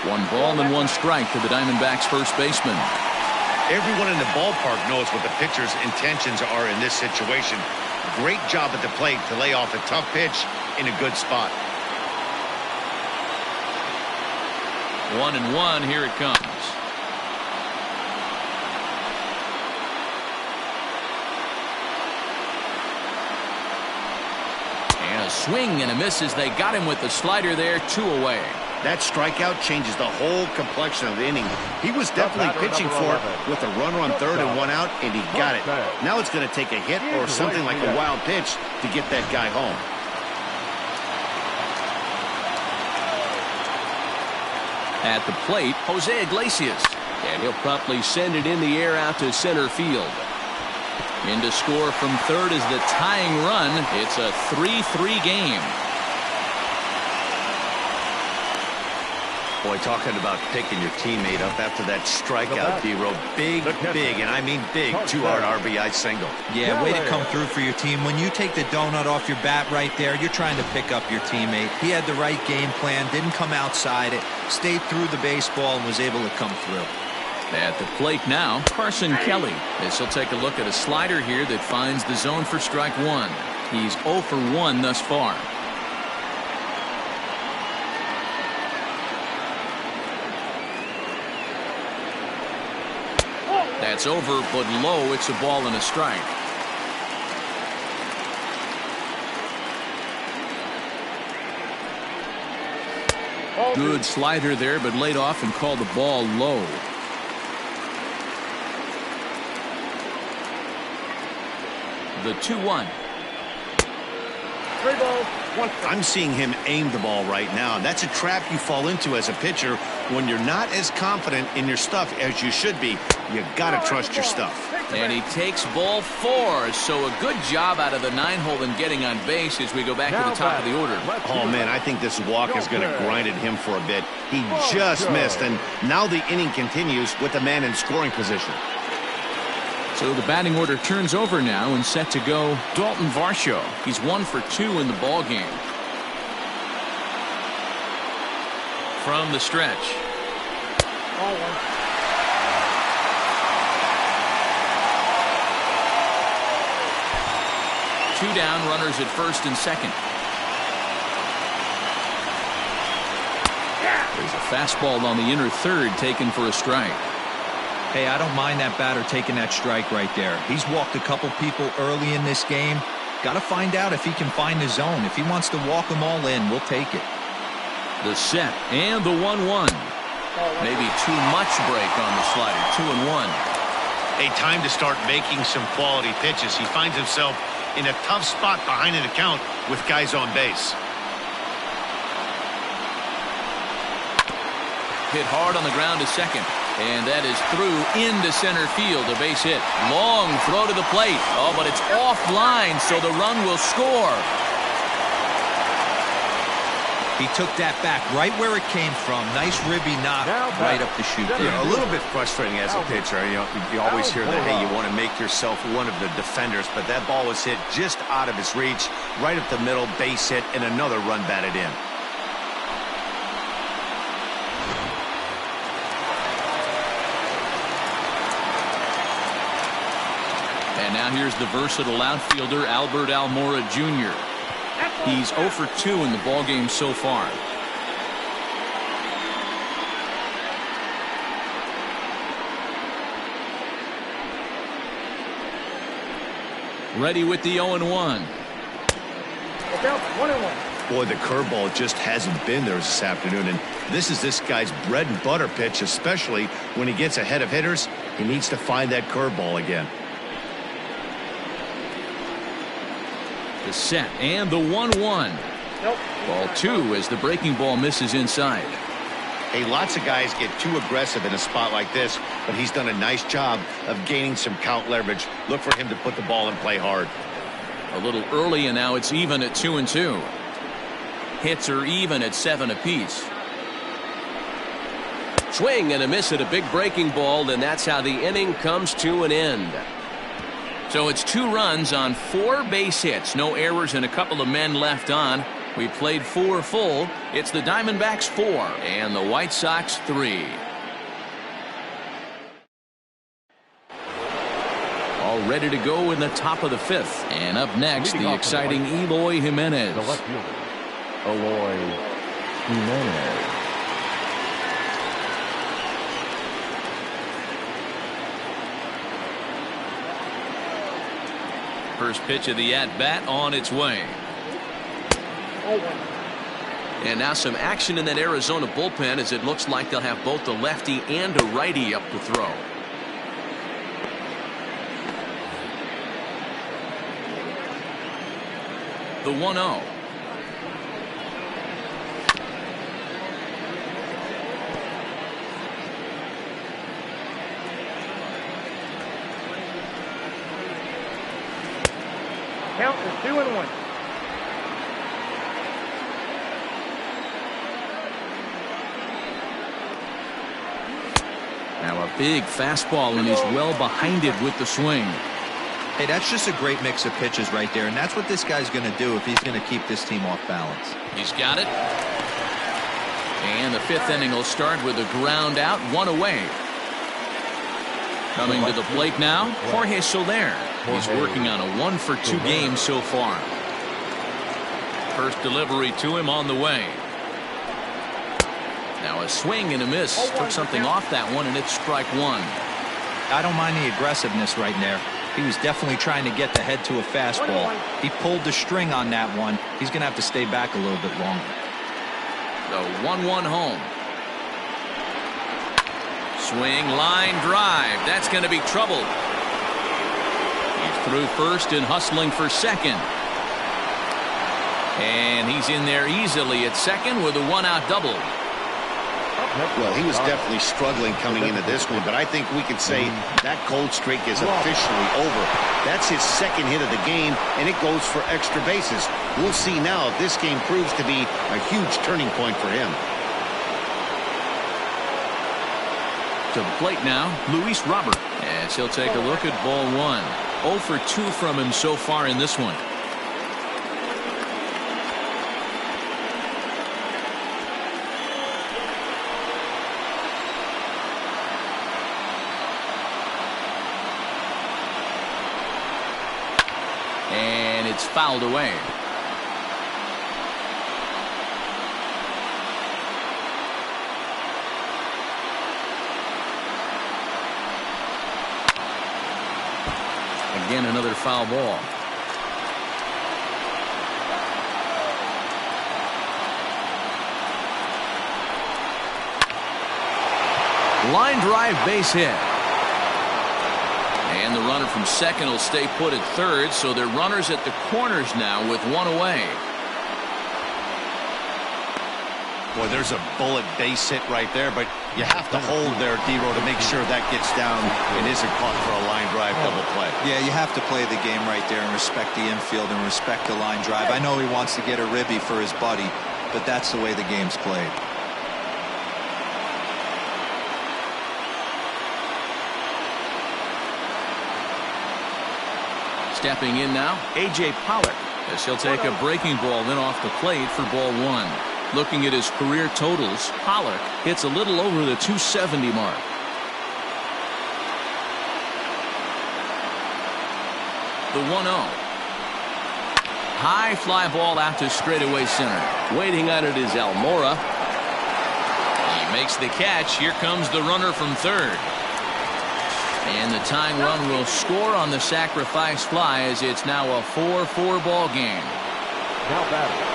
1 ball and 1 strike to the Diamondbacks' first baseman. Everyone in the ballpark knows what the pitcher's intentions are in this situation. Great job at the plate to lay off a tough pitch in a good spot. 1-1, here it comes. And a swing and a miss as they got him with the slider there, 2 away. That strikeout changes the whole complexion of the inning. He was definitely pitching for it with a runner on third and one out, and he got it. Now it's going to take a hit or something like a wild pitch to get that guy home. At the plate, Jose Iglesias. And he'll promptly send it in the air out to center field. In to score from third is the tying run. It's a 3-3 game. Boy, talking about picking your teammate up after that strikeout, D-Row. Big, and I mean big, 2-hard RBI single. Yeah, way to come through for your team. When you take the donut off your bat right there, you're trying to pick up your teammate. He had the right game plan, didn't come outside it, stayed through the baseball, and was able to come through. At the plate now, Carson Kelly. As he'll take a look at a slider here that finds the zone for strike one. He's 0 for 1 thus far. That's over, but low. It's a ball and a strike. Good slider there, but laid off and called the ball low. The 2-1. 3 balls, 1 strike. I'm seeing him aim the ball right now. That's a trap you fall into as a pitcher when you're not as confident in your stuff as you should be. You got to trust your stuff. And he takes ball 4. So a good job out of the 9-hole in getting on base as we go back to the top of the order. Oh, man, I think this walk is going to grind at him for a bit. He just missed, and now the inning continues with the man in scoring position. So the batting order turns over now and set to go Dalton Varsho. He's 1 for 2 in the ball game. From the stretch. Ball 1. Two down, runners at first and second. There's a fastball on the inner third taken for a strike. Hey, I don't mind that batter taking that strike right there. He's walked a couple people early in this game. Got to find out if he can find the zone. If he wants to walk them all in, we'll take it. The set and the 1-1. Maybe too much break on the slider. 2-1. A time to start making some quality pitches. He finds himself in a tough spot behind an account with guys on base. Hit hard on the ground to second. And that is through into center field. A base hit. Long throw to the plate. Oh, but it's offline, so the run will score. He took that back right where it came from. Nice ribby knock right up the chute. Yeah, a little bit frustrating as a pitcher. You always hear that, hey, you want to make yourself one of the defenders, but that ball was hit just out of his reach, right up the middle, base hit, and another run batted in. And now here's the versatile outfielder, Albert Almora Jr. He's 0 for 2 in the ballgame so far. Ready with the 0-1. Look out, 1-1. Boy, the curveball just hasn't been there this afternoon, and this is this guy's bread and butter pitch, especially when he gets ahead of hitters. He needs to find that curveball again. The set and the 1-1. Nope. Ball 2 as the breaking ball misses inside. Hey, lots of guys get too aggressive in a spot like this, but he's done a nice job of gaining some count leverage. Look for him to put the ball in play hard. A little early, and now it's even at 2-2. Hits are even at 7 apiece. Swing and a miss at a big breaking ball, and that's how the inning comes to an end. So it's 2 runs on 4 base hits. No errors and a couple of men left on. We played 4 full. It's the Diamondbacks 4 and the White Sox 3. All ready to go in the top of the 5th. And up next, the exciting Eloy Jimenez. The left fielder, Eloy Jimenez. First pitch of the at-bat on its way. 0-1. And now some action in that Arizona bullpen, as it looks like they'll have both a lefty and a righty up to throw. The 1-0. Count is 2-1. Now a big fastball, and he's well behind it with the swing. Hey, that's just a great mix of pitches right there, and that's what this guy's going to do if he's going to keep this team off balance. He's got it. And the 5th inning will start with a ground out, 1 away. Coming to the plate now, Jorge Soler. He's working on a 1-for-2 game so far. First delivery to him on the way. Now a swing and a miss. Took something off that one, and it's strike 1. I don't mind the aggressiveness right there. He was definitely trying to get the head to a fastball. He pulled the string on that one. He's going to have to stay back a little bit longer. The 1-1 home. Swing, line drive. That's going to be trouble. He's through first and hustling for second. And he's in there easily at second with a 1-out double. Well, he was definitely struggling coming into this one, but I think we can say that cold streak is officially over. That's his second hit of the game, and it goes for extra bases. We'll see now if this game proves to be a huge turning point for him. To the plate now, Luis Robert, as he'll take a look at ball 1. 0 for 2 from him so far in this one. And it's fouled away. Again, another foul ball. Line drive, base hit. And the runner from second will stay put at third, so they're runners at the corners now with 1 away. Boy, there's a bullet base hit right there, but you have to hold there, D-Row, to make sure that gets down and isn't caught for a line drive double play. Yeah, you have to play the game right there and respect the infield and respect the line drive. I know he wants to get a ribby for his buddy, but that's the way the game's played. Stepping in now, A.J. Pollock, as he'll take a breaking ball in off the plate for ball 1. Looking at his career totals, Pollock hits a little over the 270 mark. The 1-0. High fly ball out to straightaway center. Waiting on it is Almora. He makes the catch. Here comes the runner from third. And the tying run will score on the sacrifice fly, as it's now a 4-4 ball game. Now batting.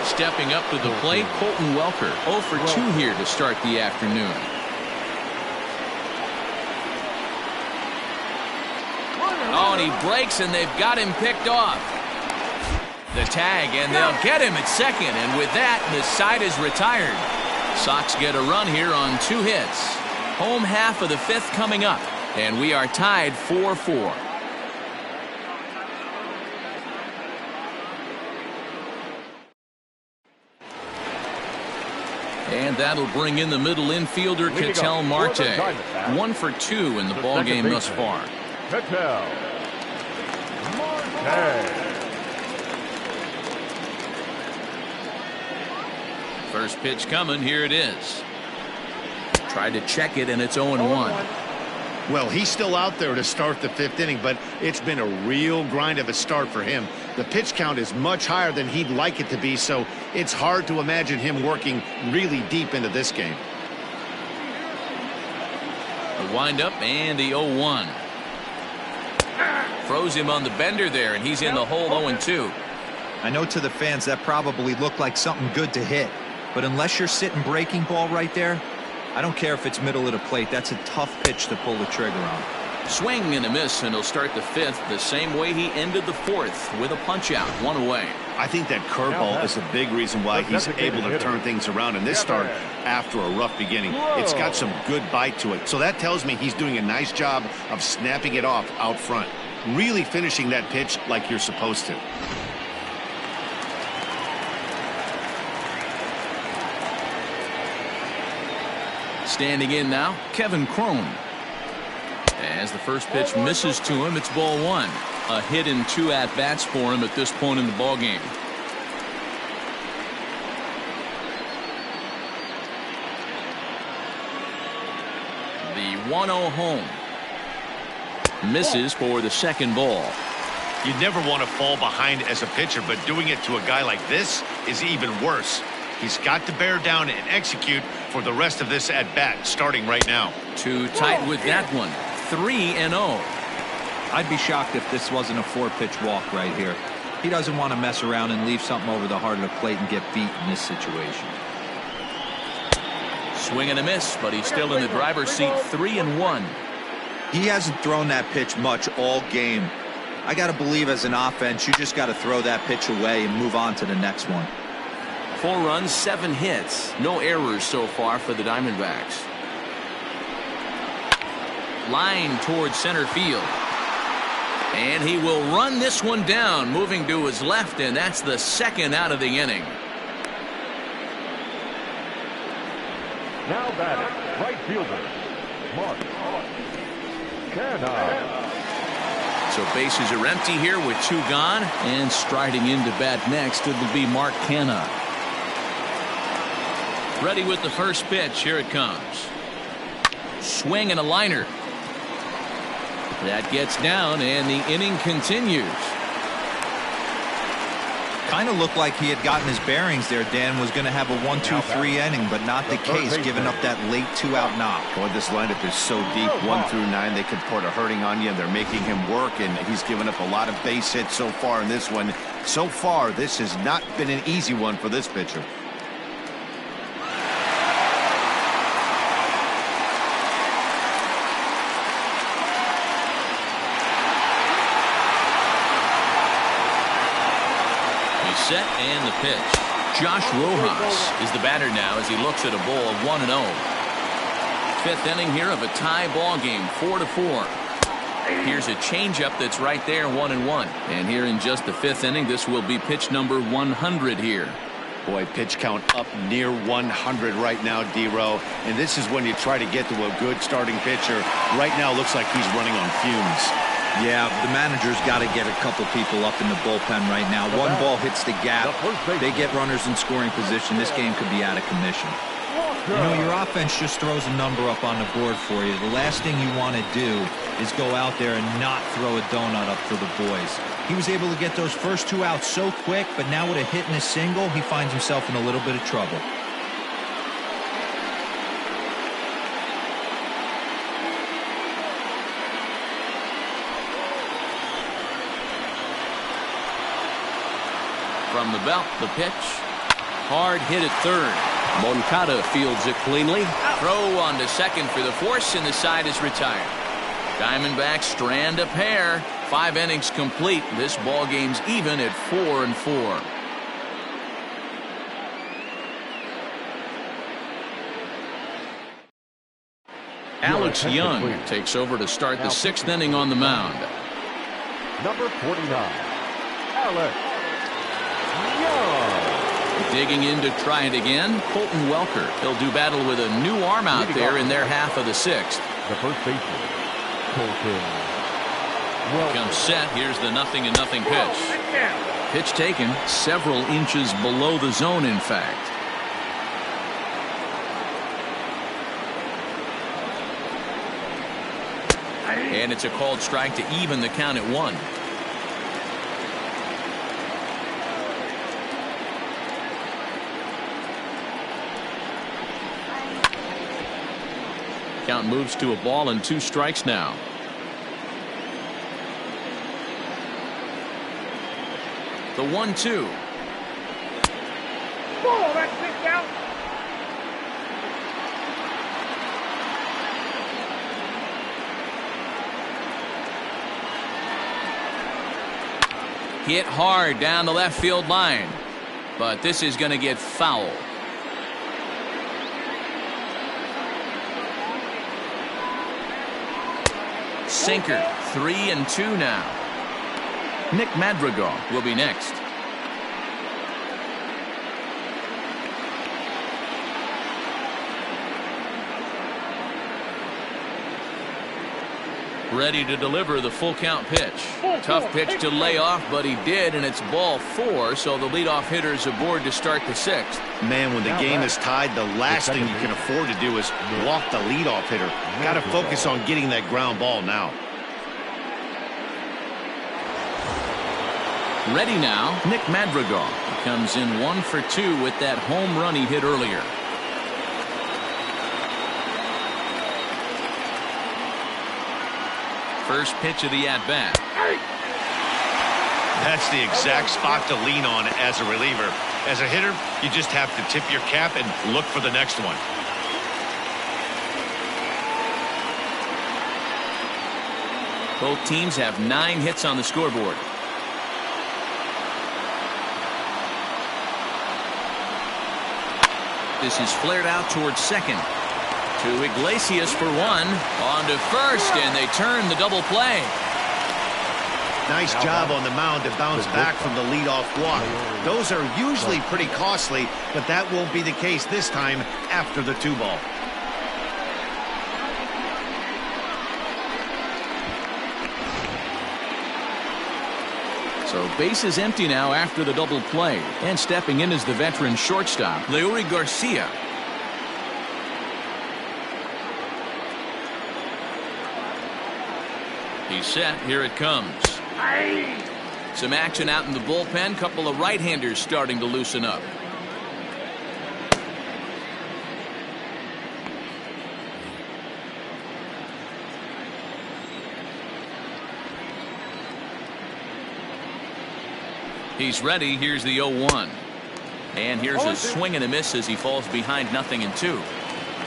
Stepping up to the plate, Colton Welker. 0 for 2 here to start the afternoon. Oh, and he breaks, and they've got him picked off. The tag, and they'll get him at second, and with that, the side is retired. Sox get a run here on 2 hits. Home half of the 5th coming up, and we are tied 4-4. And that'll bring in the middle infielder, Ketel Marte. 1 for 2 in the ball game thus far. Ketel Marte. First pitch coming. Here it is. Tried to check it, and it's 0-1. Well, he's still out there to start the 5th inning, but it's been a real grind of a start for him. The pitch count is much higher than he'd like it to be, so it's hard to imagine him working really deep into this game. The windup and the 0-1. Froze him on the bender there, and he's in the hole 0-2. I know to the fans that probably looked like something good to hit, but unless you're sitting breaking ball right there, I don't care if it's middle of the plate. That's a tough pitch to pull the trigger on. Swing and a miss, and he'll start the fifth the same way he ended the fourth, with a punch out, one away. I think that curveball is a big reason why he's able to turn things around in this start after a rough beginning. It's got some good bite to it. So that tells me he's doing a nice job of snapping it off out front. Really finishing that pitch like you're supposed to. Standing in now, Kevin Crone. As the first pitch misses to him, it's ball one. A hit and 2 at-bats for him at this point in the ballgame. The 1-0 home. Misses for the second ball. You never want to fall behind as a pitcher, but doing it to a guy like this is even worse. He's got to bear down and execute for the rest of this at-bat, starting right now. Too tight with that one. 3-0. I'd be shocked if this wasn't a 4-pitch walk right here. He doesn't want to mess around and leave something over the heart of the plate and get beat in this situation. Swing and a miss, but he's still in the driver's seat. 3-1. He hasn't thrown that pitch much all game. I got to believe as an offense, you just got to throw that pitch away and move on to the next one. 4 runs, 7 hits. No errors so far for the Diamondbacks. Line towards center field. And he will run this one down, moving to his left, and that's the second out of the inning. Now batting, right fielder, Mark Canha. So bases are empty here with 2 gone, and striding into bat next, it'll be Mark Canha. Ready with the first pitch. Here it comes. Swing and a liner. That gets down, and the inning continues. Kind of looked like he had gotten his bearings there. Dan was going to have a 1-2-3 inning, but not the case, giving up that late 2-out knock. Boy, this lineup is so deep, 1 through 9. They could put a hurting on you, and they're making him work, and he's given up a lot of base hits so far in this one. So far, this has not been an easy one for this pitcher. Set and the pitch. Josh Rojas is the batter now as he looks at a ball of 1-0. 5th inning here of a tie ball game, 4-4. Here's a changeup that's right there, 1-1. And here in just the 5th inning, this will be pitch number 100 here. Boy, pitch count up near 100 right now, D-Row. And this is when you try to get to a good starting pitcher. Right now, looks like he's running on fumes. Yeah, the manager's got to get a couple people up in the bullpen right now. One ball hits the gap. They get runners in scoring position. This game could be out of commission. You know, your offense just throws a number up on the board for you. The last thing you want to do is go out there and not throw a donut up for the boys. He was able to get those first 2 outs so quick, but now with a hit and a single, he finds himself in a little bit of trouble. From the belt, the pitch. Hard hit at third. Moncada fields it cleanly. Throw on to second for the force, and the side is retired. Diamondbacks strand a pair. 5 innings complete. This ball game's even at 4-4. Alex Young takes over to start the 6th inning on the mound. Number 49, Alex Young. Digging in to try it again, Colton Welker. He'll do battle with a new arm out there in their half of the 6th. The first baseman, Colton Welker. Comes set. Here's the 0-0 pitch. Pitch taken several inches below the zone, in fact. And it's a called strike to even the count at 1. Count moves to a ball and 2 strikes now. The 1-2. Ball, that's picked out. Hit hard down the left field line, but this is going to get foul. Sinker, 3-2 now. Nick Madrigal will be next. Ready to deliver the full count pitch. Tough pitch to lay off, but he did, and it's ball 4, so the leadoff hitter is aboard to start the 6th. Man, when the game is tied, the last thing you can afford to do is walk the leadoff hitter. Got to focus on getting that ground ball now. Ready now, Nick Madrigal. He comes in 1 for 2 with that home run he hit earlier. First pitch of the at-bat. That's the exact spot to lean on as a reliever. As a hitter, you just have to tip your cap and look for the next one. Both teams have 9 hits on the scoreboard. This is flared out towards second. To Iglesias for 1. On to first, and they turn the double play. Nice job on the mound to bounce back from the leadoff walk. Those are usually pretty costly, but that won't be the case this time after the 2-ball. So base is empty now after the double play. And stepping in is the veteran shortstop, Leury Garcia. He's set. Here it comes. Some action out in the bullpen. Couple of right-handers starting to loosen up. He's ready. Here's the 0-1. And here's a swing and a miss as he falls behind 0-2.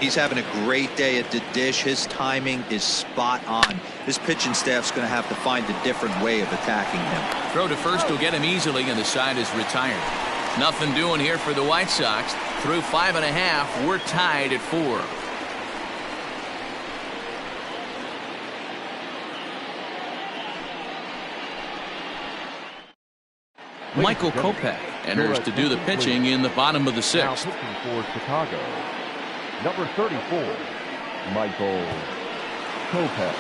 He's having a great day at the dish. His timing is spot on. His pitching staff's going to have to find a different way of attacking him. Throw to first will get him easily, and the side is retired. Nothing doing here for the White Sox. Through 5.5, we're tied at 4. Michael Kopech enters to do the pitching in the bottom of the 6th. Now pitching for Chicago, number 34, Michael Kopech.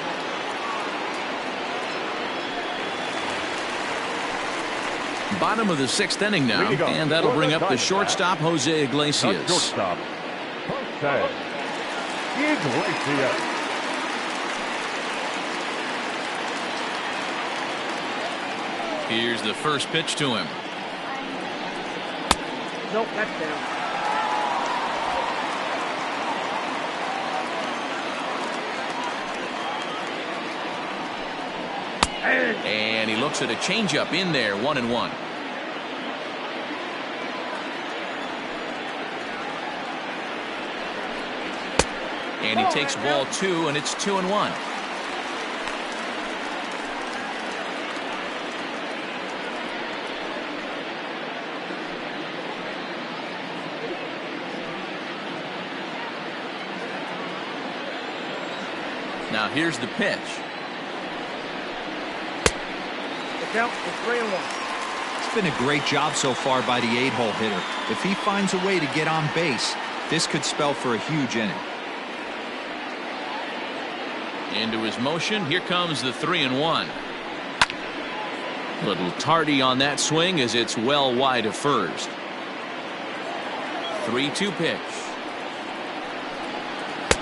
Bottom of the 6th inning now, and that'll bring up the shortstop, Jose Iglesias. Shortstop, Jose Iglesias. Here's the first pitch to him. Nope, that's down. And he looks at a changeup in there, 1-1. And he takes ball 2, and it's 2-1. Now here's the pitch. Count for 3-1. It's been a great job so far by the 8-hole hitter. If he finds a way to get on base, this could spell for a huge inning. Into his motion. Here comes the 3-1. Little tardy on that swing as it's well wide of first. 3-2 pitch.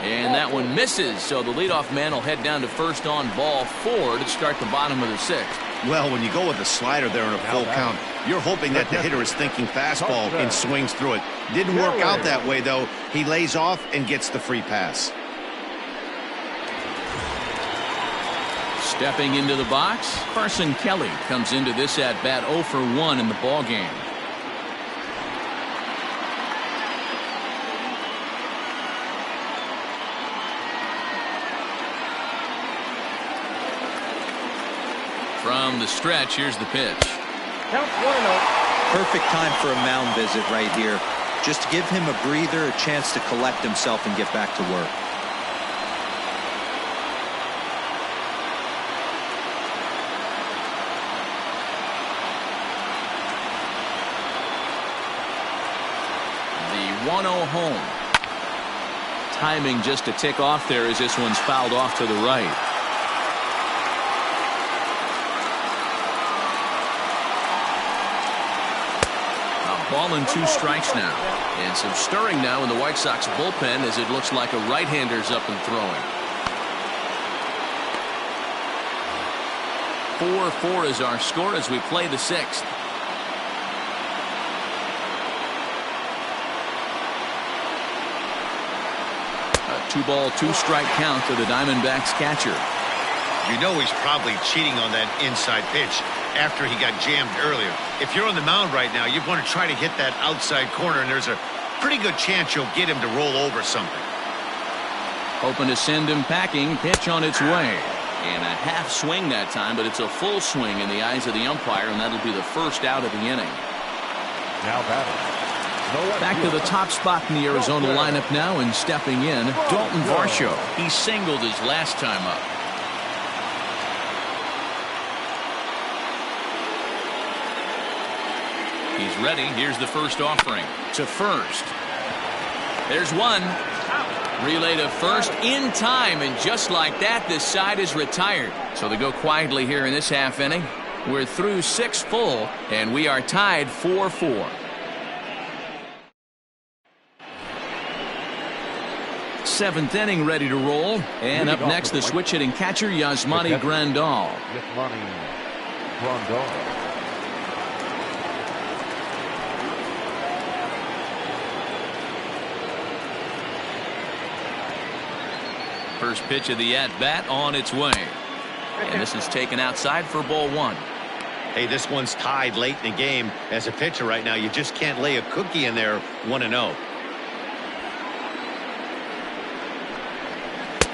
And that one misses, so the leadoff man will head down to first on ball 4 to start the bottom of the 6th. Well, when you go with a slider there in a full count, you're hoping that the hitter is thinking fastball and swings through it. Didn't work out that way, though. He lays off and gets the free pass. Stepping into the box, Carson Kelly comes into this at bat 0 for 1 in the ball game. From the stretch, here's the pitch. Count 1-0. Perfect time for a mound visit right here. Just to give him a breather, a chance to collect himself and get back to work. The 1-0 home. Timing just to tick off there as this one's fouled off to the right. Ball and 2 strikes now. And some stirring now in the White Sox bullpen as it looks like a right-hander's up and throwing. 4-4 is our score as we play the 6th. A 2-ball, 2-strike count to the Diamondbacks catcher. You know he's probably cheating on that inside pitch after he got jammed earlier. If you're on the mound right now, you want to try to hit that outside corner, and there's a pretty good chance you'll get him to roll over something. Hoping to send him packing. Pitch on its way. And a half swing that time, but it's a full swing in the eyes of the umpire, and that'll be the first out of the inning. Now batting. Back to the top spot in the Arizona lineup now, and stepping in, Dalton Varsho. He singled his last time up. He's ready. Here's the first offering. To first. There's one. Relay to first in time, and just like that, this side is retired. So they go quietly here in this half inning. We're through 6 full, and we are tied 4-4. Seventh inning ready to roll. And up next, the switch hitting catcher, Yasmani Grandal. Yasmani Grandal. First pitch of the at-bat on its way. And this is taken outside for ball 1. Hey, this one's tied late in the game. As a pitcher right now, you just can't lay a cookie in there 1-0.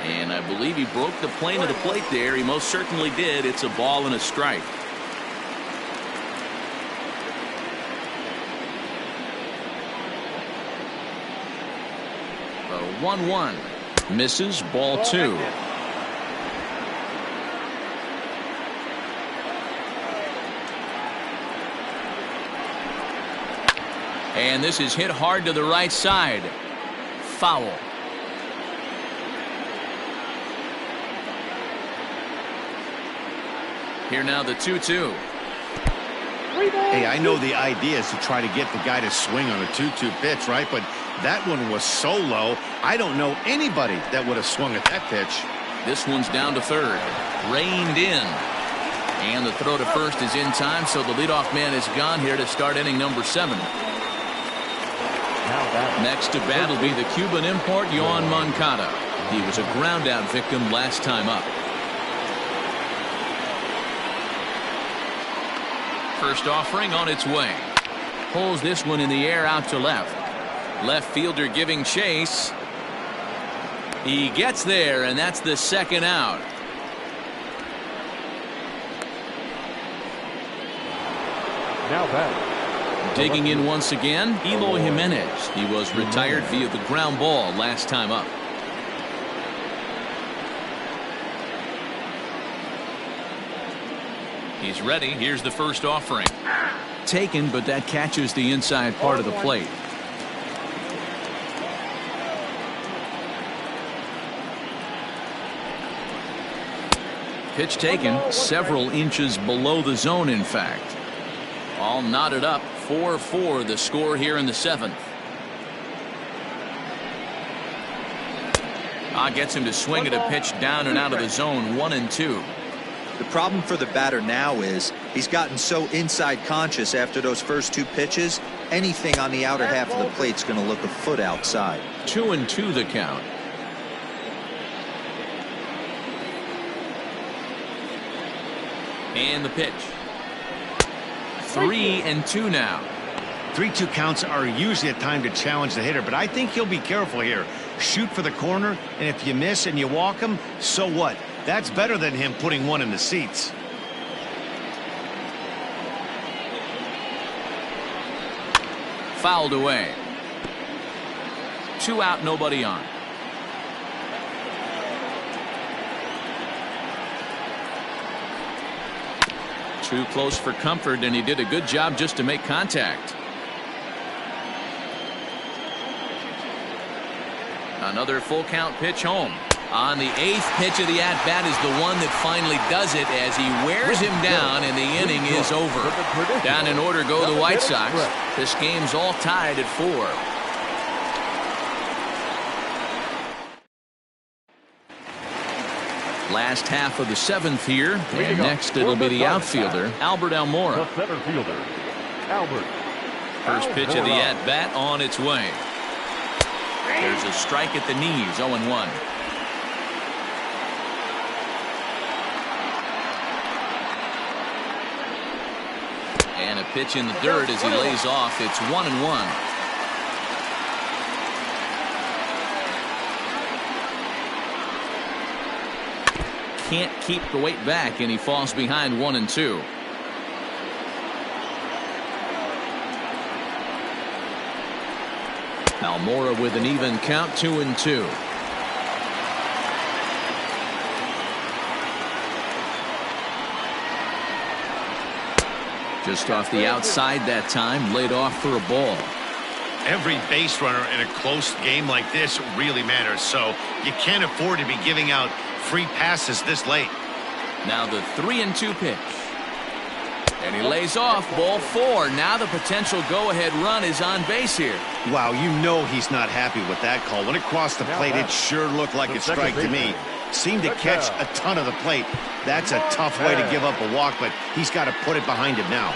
And I believe he broke the plane of the plate there. He most certainly did. It's a ball and a strike. The 1-1. Misses, ball 2. And this is hit hard to the right side. Foul. Here now the 2-2. Hey, I know the idea is to try to get the guy to swing on a 2-2 pitch, right? But that one was so low, I don't know anybody that would have swung at that pitch. This one's down to third. Reined in. And the throw to first is in time, so the leadoff man is gone here to start inning number 7. Next to bat will be the Cuban import, Yoan Moncada. He was a ground-out victim last time up. First offering on its way. Pulls this one in the air out to left. Left fielder giving chase. He gets there, and that's the second out. Now batting. Digging in once again, Eloy Jimenez. He was retired via the ground ball last time up. He's ready. Here's the first offering. Taken, but that catches the inside part of the plate. Pitch taken several inches below the zone, in fact. All knotted up. 4-4 the score here in the 7th. Gets him to swing at a pitch down and out of the zone. 1-2. The problem for the batter now is he's gotten so inside conscious after those first 2 pitches. Anything on the outer half of the plate's going to look a foot outside. 2-2 the count. And the pitch. 3-2 now. 3-2 counts are usually a time to challenge the hitter, but I think he'll be careful here. Shoot for the corner, and if you miss and you walk him, so what? That's better than him putting one in the seats. Fouled away. 2 out, nobody on. Too close for comfort, and he did a good job just to make contact. Another full count pitch home. On the 8th pitch of the at-bat is the one that finally does it as he wears him down, and the inning is over. Down in order go the White Sox. This game's all tied at 4. Last half of the 7th here, and next it'll be the outfielder, Albert Almora. The center fielder, Albert. First pitch of the at-bat on its way. There's a strike at the knees, 0-1. And a pitch in the dirt as he lays off. It's 1-1. Can't keep the weight back, and he falls behind 1-2. Almora with an even count, 2-2. Just off the outside that time, laid off for a ball. Every base runner in a close game like this really matters, so you can't afford to be giving out free passes this late. Now the 3-2 pitch. And he lays off, ball 4. Now the potential go-ahead run is on base here. Wow, you know he's not happy with that call. When it crossed the plate, it sure looked like a strike to me. Seemed to catch a ton of the plate. That's a tough way to give up a walk, but he's got to put it behind him now.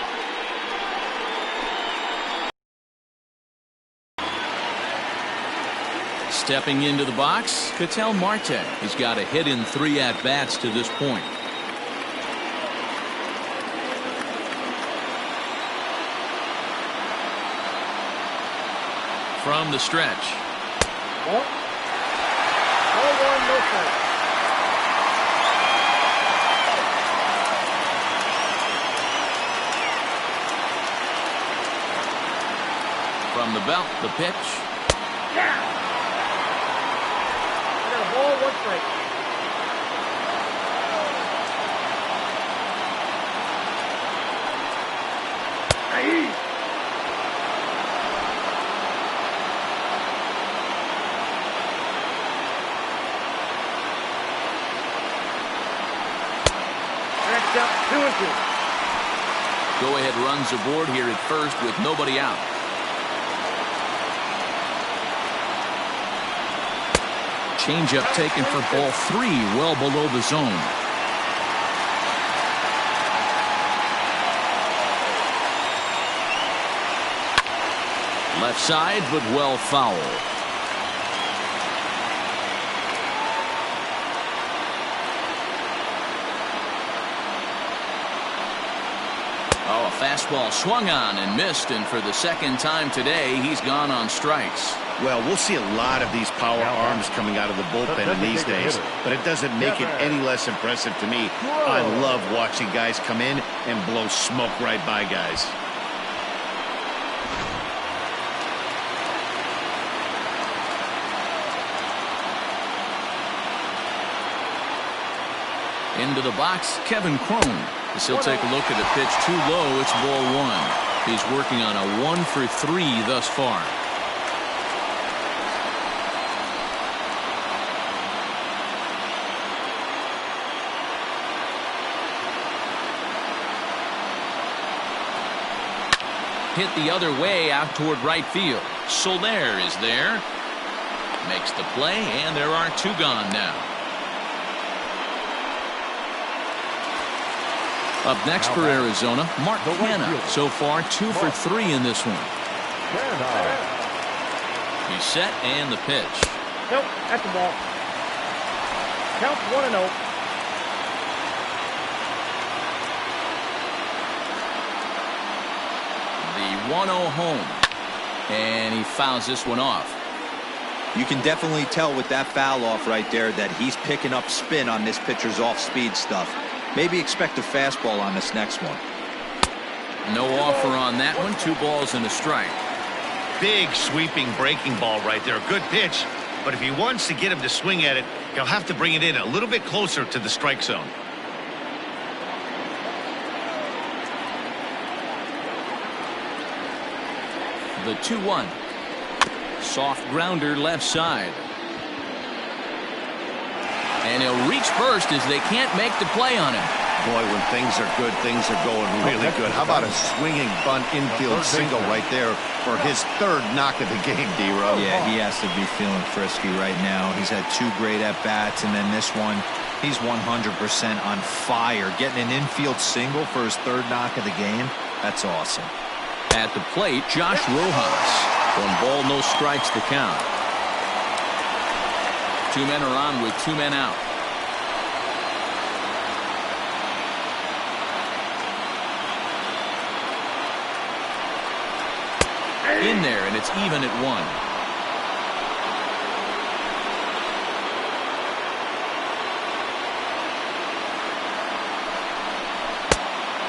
Stepping into the box, Ketel Marte. He's got a hit in 3 at-bats to this point. From the stretch. Ball 1, no strike. From the belt, the pitch. Ball 1 strike. Next up, 2-2. Go-ahead runs aboard here at first with nobody out. Changeup taken for ball 3, well below the zone. Left side, but well foul. Oh, a fastball swung on and missed, and for the second time today, he's gone on strikes. Well, we'll see a lot of these power arms coming out of the bullpen in these days, but it doesn't make it any less impressive to me. I love watching guys come in and blow smoke right by guys. Into the box, Kevin Crone. As he'll take a look at a pitch too low, it's ball 1. He's working on a 1 for 3 thus far. Hit the other way out toward right field. Soler is there. Makes the play, and there are 2 gone now. Up next for Arizona, Mark Hanna. So far 2 for 3 in this one. He's set, and the pitch. Nope, that's the ball. Count 1-0. 1-0 home. And he fouls this one off. You can definitely tell with that foul off right there that he's picking up spin on this pitcher's off-speed stuff. Maybe expect a fastball on this next one. No offer on that one. 2 balls and a strike. Big sweeping breaking ball right there. Good pitch. But if he wants to get him to swing at it, he'll have to bring it in a little bit closer to the strike zone. The 2-1. Soft grounder left side. And he'll reach first as they can't make the play on him. Boy, when things are good, things are going really good. How about a swinging bunt infield single right there for his 3rd knock of the game, D-Row? Yeah, he has to be feeling frisky right now. He's had 2 great at-bats, and then this one, he's 100% on fire. Getting an infield single for his 3rd knock of the game, that's awesome. At the plate, Josh Rojas. 1 ball, no strikes to count. 2 men are on with 2 men out. In there, and it's even at 1.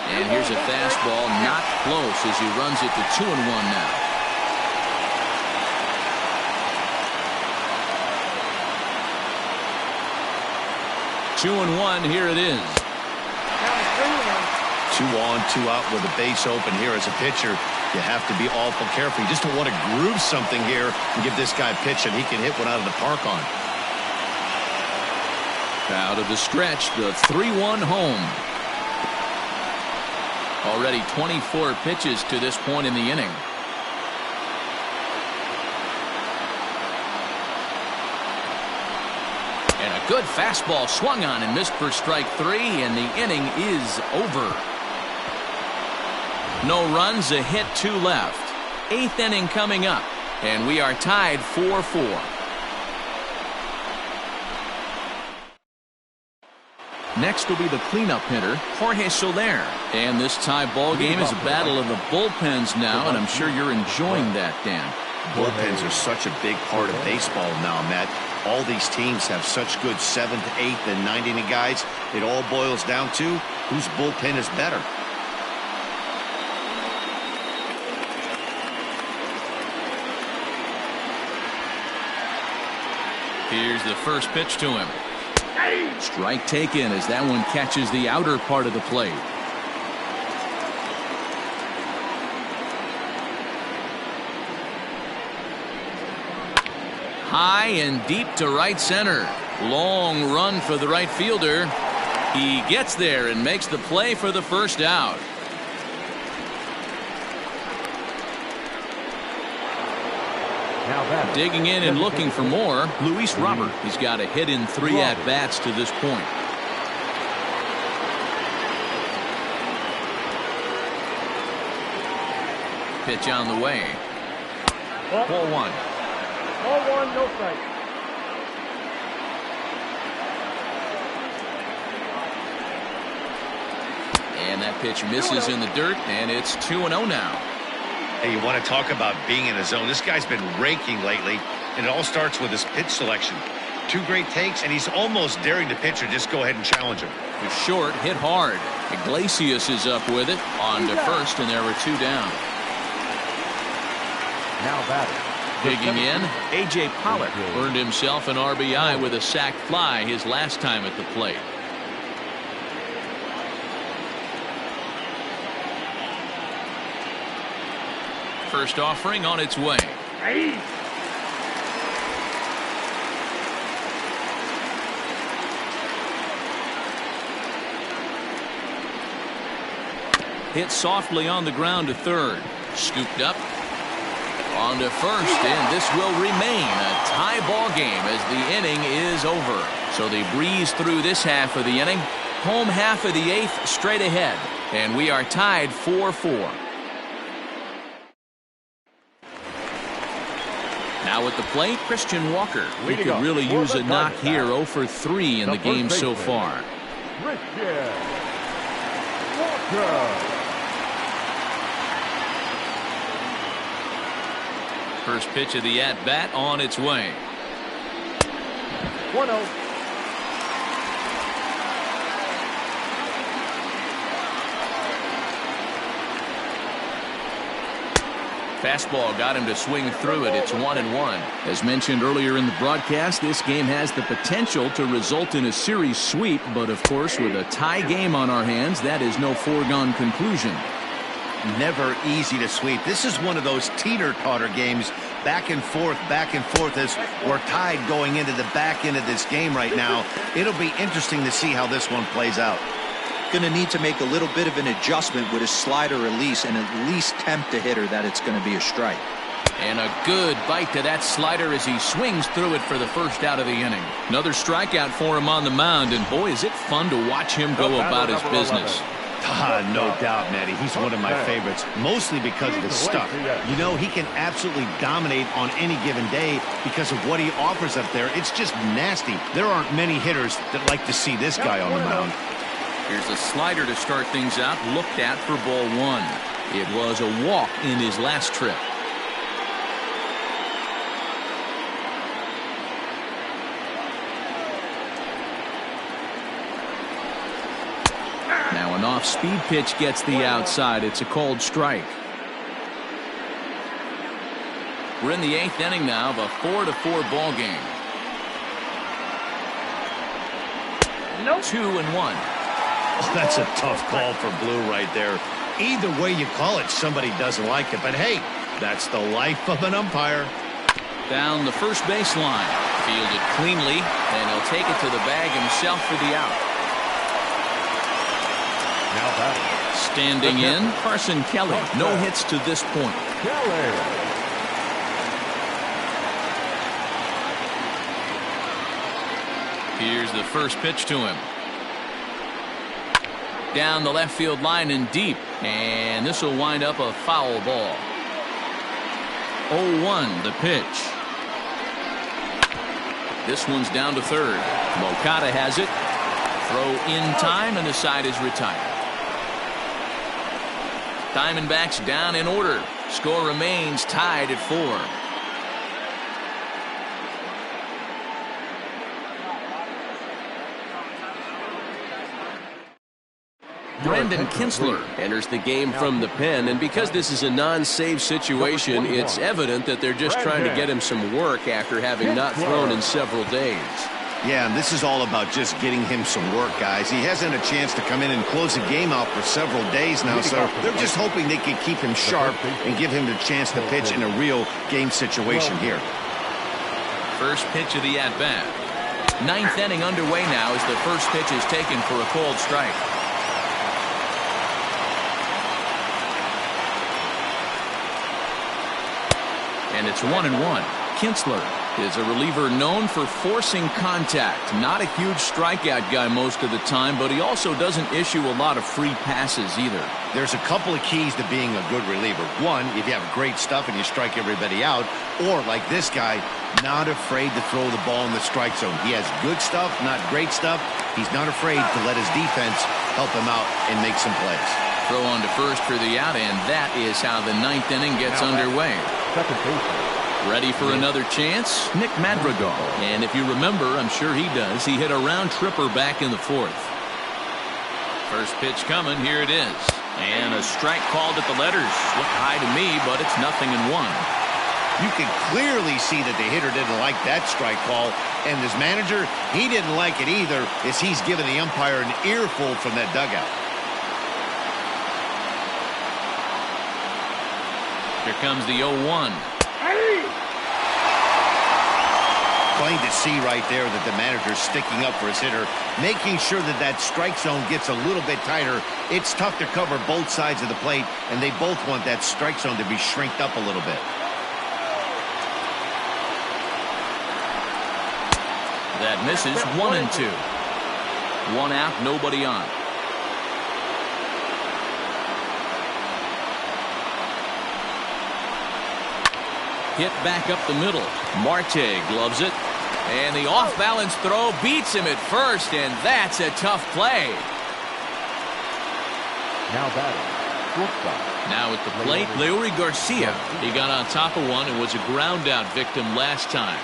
And here's a fastball, not close, as he runs it to 2-1 now. Two and 1, here it is. 2 on, 2 out with a base open here as a pitcher. You have to be awful careful. You just don't want to groove something here and give this guy a pitch and he can hit one out of the park on. Out of the stretch, the 3-1 home. Already 24 pitches to this point in the inning. And a good fastball swung on and missed for strike 3, and the inning is over. No runs, a hit, 2 left. 8th inning coming up, and we are tied 4-4. Next will be the cleanup hitter, Jorge Soler. And this tie ball game is a battle of the bullpens now, and I'm sure you're enjoying that, Dan. Bullpens are such a big part of baseball now, Matt. All these teams have such good 7th, 8th, and 9th inning guys. It all boils down to whose bullpen is better. Here's the first pitch to him. Strike taken as that one catches the outer part of the plate. High and deep to right center. Long run for the right fielder. He gets there and makes the play for the first out. Digging in and looking for more, Luis Robert. He's got a hit in 3 at-bats to this point. Pitch on the way. Ball 1. Ball 1, no strike. And that pitch misses in the dirt, and it's 2-0 now. Hey, you want to talk about being in a zone. This guy's been raking lately, and it all starts with his pitch selection. 2 great takes, and he's almost daring the pitcher just go ahead and challenge him. The short hit hard. Iglesias is up with it on to first, and there were 2 down. Now batting. Digging in, A.J. Pollock earned himself an RBI with a sac fly his last time at the plate. First offering on its way. Hit softly on the ground to third. Scooped up. On to first, and this will remain a tie ball game as the inning is over. So they breeze through this half of the inning. Home half of the 8th straight ahead. And we are tied 4-4. Now at the plate, Christian Walker. He could really use a knock here. 0 for 3 in the game so far. Christian Walker. First pitch of the at-bat on its way. 1-0. Fastball got him to swing through it. It's 1-1. As mentioned earlier in the broadcast, this game has the potential to result in a series sweep, but of course with a tie game on our hands, that is no foregone conclusion. Never easy to sweep. This is one of those teeter-totter games, back and forth as we're tied going into the back end of this game right now. It'll be interesting to see how this one plays out. Going to need to make a little bit of an adjustment with his slider release and at least tempt the hitter that it's going to be a strike. And a good bite to that slider as he swings through it for the first out of the inning. Another strikeout for him on the mound, and boy, is it fun to watch him go about his business. No doubt, Matty. He's one of my favorites, mostly because of his stuff. You know, he can absolutely dominate on any given day because of what he offers up there. It's just nasty. There aren't many hitters that like to see this guy on the mound. Here's a slider to start things out, looked at for ball one. It was a walk in his last trip. Now an off-speed pitch gets the outside. It's a called strike. We're in the 8th inning now of a 4-4 ball game. 2-1. Oh, that's a tough call for Blue right there. Either way you call it, somebody doesn't like it. But hey, that's the life of an umpire. Down the first baseline. Fielded cleanly, and he'll take it to the bag himself for the out. Now batting. Standing in, Carson Kelly. No hits to this point. Kelly. Here's the first pitch to him. Down the left field line and deep, and this will wind up a foul ball. 0-1 the pitch. This one's down to third. Moncada has it. Throw in time, and the side is retired. Diamondbacks down in order. Score remains tied at 4. Brendan Kinsler enters the game from the pen, and because this is a non-save situation, it's evident that they're just trying to get him some work after having not thrown in several days. Yeah, and this is all about just getting him some work, guys. He hasn't a chance to come in and close the game out for several days now, so they're just hoping they can keep him sharp and give him the chance to pitch in a real game situation here. First pitch of the at-bat. 9th inning underway now as the first pitch is taken for a called strike. And it's 1-1. Kinsler is a reliever known for forcing contact. Not a huge strikeout guy most of the time, but he also doesn't issue a lot of free passes either. There's a couple of keys to being a good reliever. One, if you have great stuff and you strike everybody out, or like this guy, not afraid to throw the ball in the strike zone. He has good stuff, not great stuff. He's not afraid to let his defense help him out and make some plays. Throw on to first for the out, and that is how the 9th inning gets underway. Second baseman. Ready for another chance? Nick Madrigal. And if you remember, I'm sure he does, he hit a round tripper back in the 4th. First pitch coming, here it is. And a strike called at the letters. Looked high to me, but it's 0-1. You can clearly see that the hitter didn't like that strike call, and his manager, he didn't like it either, as he's giving the umpire an earful from that dugout. Here comes the 0-1. Plain to see right there that the manager's sticking up for his hitter, making sure that that strike zone gets a little bit tighter. It's tough to cover both sides of the plate, and they both want that strike zone to be shrinked up a little bit. That misses. 1-2. 1 out, nobody on. Hit back up the middle. Marte gloves it. And the off-balance throw beats him at first, and that's a tough play. Now batting. Shortstop. Now at the plate, Leury Garcia. He got on top of one and was a ground out victim last time.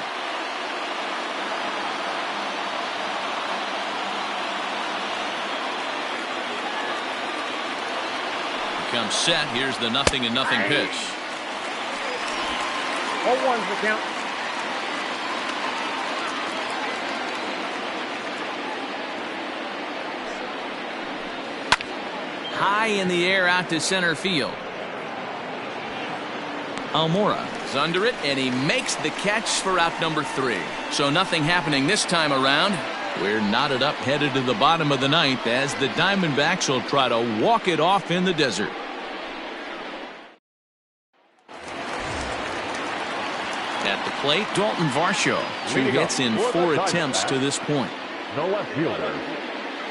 Comes set. Here's the 0-0 pitch. 0-1's the count. High in the air out to center field. Almora is under it, and he makes the catch for out number 3. So nothing happening this time around. We're knotted up, headed to the bottom of the 9th as the Diamondbacks will try to walk it off in the desert. At the plate, Dalton Varsho. 2 hits in 4 attempts to this point. The left fielder,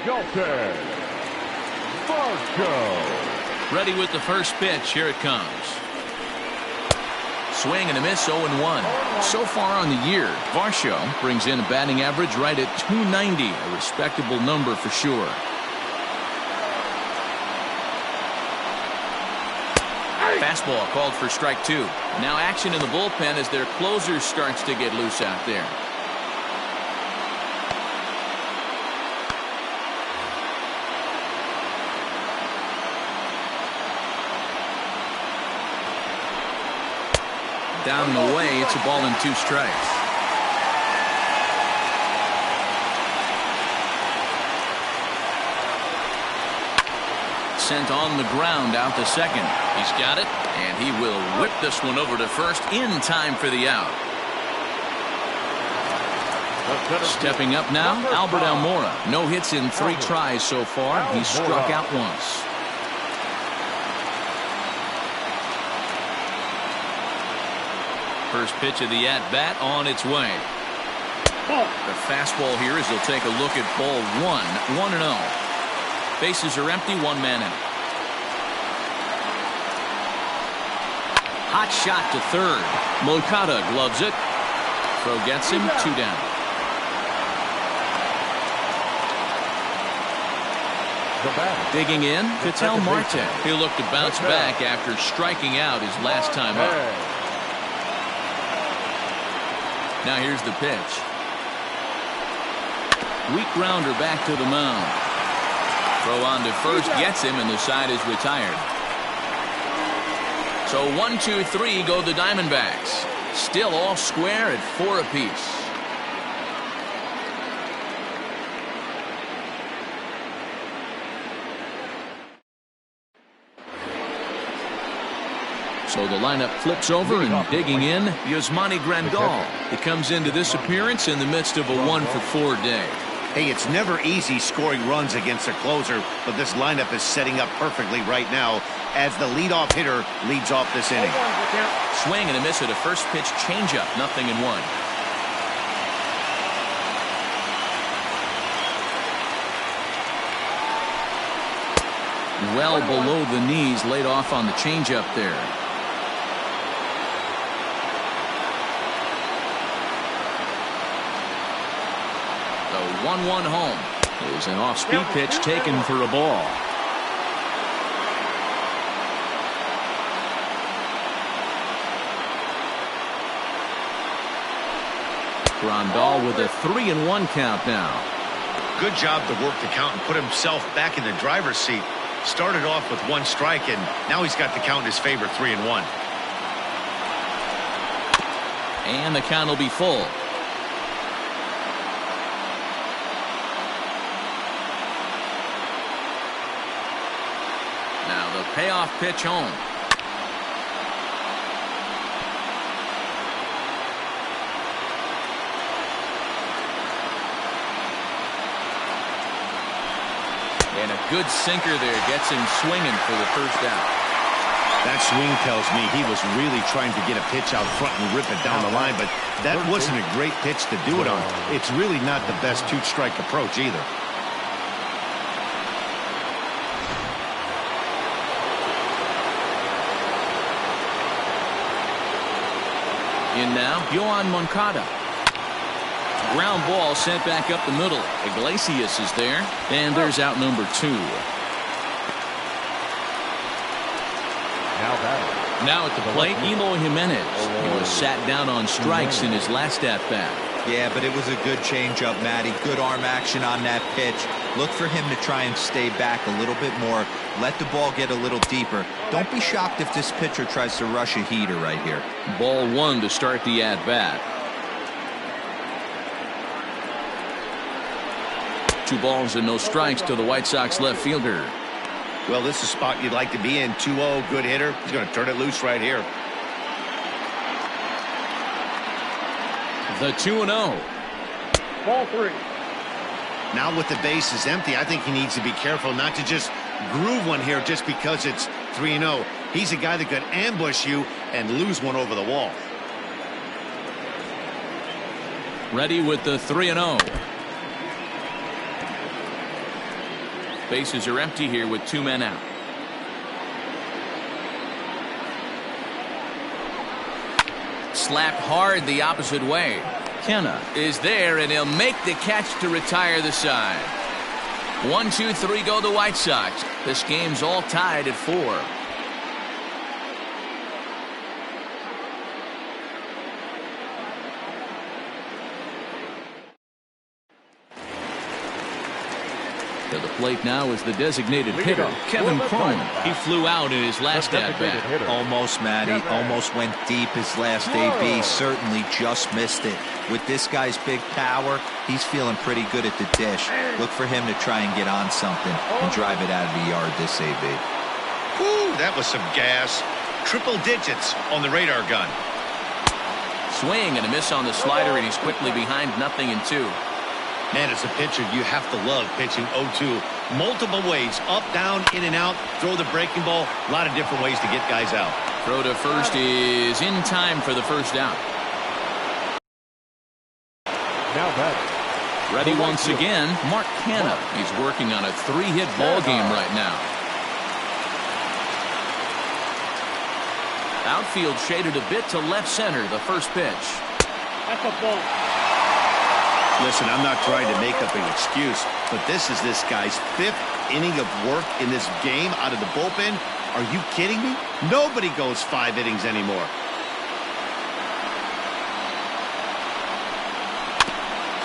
Dalton Varsho. Ready with the first pitch. Here it comes. Swing and a miss, 0-1. So far on the year, Varsho brings in a batting average right at .290, a respectable number for sure. Fastball called for strike 2. Now action in the bullpen as their closer starts to get loose out there. Down and away, it's a ball and 2 strikes. Sent on the ground out to second. He's got it, and he will whip this one over to first in time for the out. Stepping up now, Albert Almora. No hits in 3 tries so far. He's struck out once. First pitch of the at-bat on its way. The fastball here as they'll take a look at ball 1, 1-0. Bases are empty, 1 man out. Hot shot to third. Moncada gloves it. Throw gets him, 2 down. Digging in, Ketel Marte. He'll look to bounce back after striking out his last time up. Now here's the pitch. Weak grounder back to the mound. Throw on to first gets him, and the side is retired. So 1, 2, 3 go the Diamondbacks. Still all square at 4 apiece. So the lineup flips over, and digging in, Yasmani Grandal. He comes into this appearance in the midst of a 1-for-4 day. Hey, it's never easy scoring runs against a closer, but this lineup is setting up perfectly right now as the leadoff hitter leads off this inning. Swing and a miss at a first pitch changeup, 0-1. Well below the knees, laid off on the changeup there. The 1-1 home is an off-speed pitch taken for a ball. Grandal with a 3-1 count now. Good job to work the count and put himself back in the driver's seat. Started off with 1 strike, and now he's got the count in his favor, 3-1. And the count will be full. Now the payoff pitch home. And a good sinker there gets him swinging for the first out. That swing tells me he was really trying to get a pitch out front and rip it down the line, but that wasn't a great pitch to do it on. It's really not the best 2-strike approach either. In now, Yohan Moncada. Ground ball sent back up the middle. Iglesias is there, and there's out number 2. Now at the plate, Eloy Jimenez. He was sat down on strikes in his last at-bat. Yeah, but it was a good changeup, Matty. Good arm action on that pitch. Look for him to try and stay back a little bit more. Let the ball get a little deeper. Don't be shocked if this pitcher tries to rush a heater right here. Ball one to start the at-bat. 2 balls and no strikes to the White Sox left fielder. Well, this is a spot you'd like to be in. 2-0, good hitter. He's going to turn it loose right here. The 2-0. Ball 3. Now with the bases empty, I think he needs to be careful not to just groove one here just because it's 3-0. He's a guy that could ambush you and lose one over the wall. Ready with the 3-0. Bases are empty here with 2 men out. Slapped hard the opposite way. Kenna is there, and he'll make the catch to retire the side. 1, 2, 3 go the White Sox. This game's all tied at 4. To the plate now is the designated hitter, Kevin Cron. He flew out in his last at-bat. Almost, Matty. Almost went deep his last AB. Certainly just missed it. With this guy's big power, he's feeling pretty good at the dish. Look for him to try and get on something and drive it out of the yard this AB. Woo, that was some gas. Triple digits on the radar gun. Swing and a miss on the slider, and he's quickly behind 0-2. Man, as a pitcher, you have to love pitching 0-2. Multiple ways, up, down, in and out, throw the breaking ball. A lot of different ways to get guys out. Throw to first is in time for the first out. Now batting. Ready once again, Mark Canha. He's working on a 3-hit ball game right now. Outfield shaded a bit to left center, the first pitch. That's a ball. Listen, I'm not trying to make up an excuse, but this is this guy's 5th inning of work in this game out of the bullpen. Are you kidding me? Nobody goes 5 innings anymore.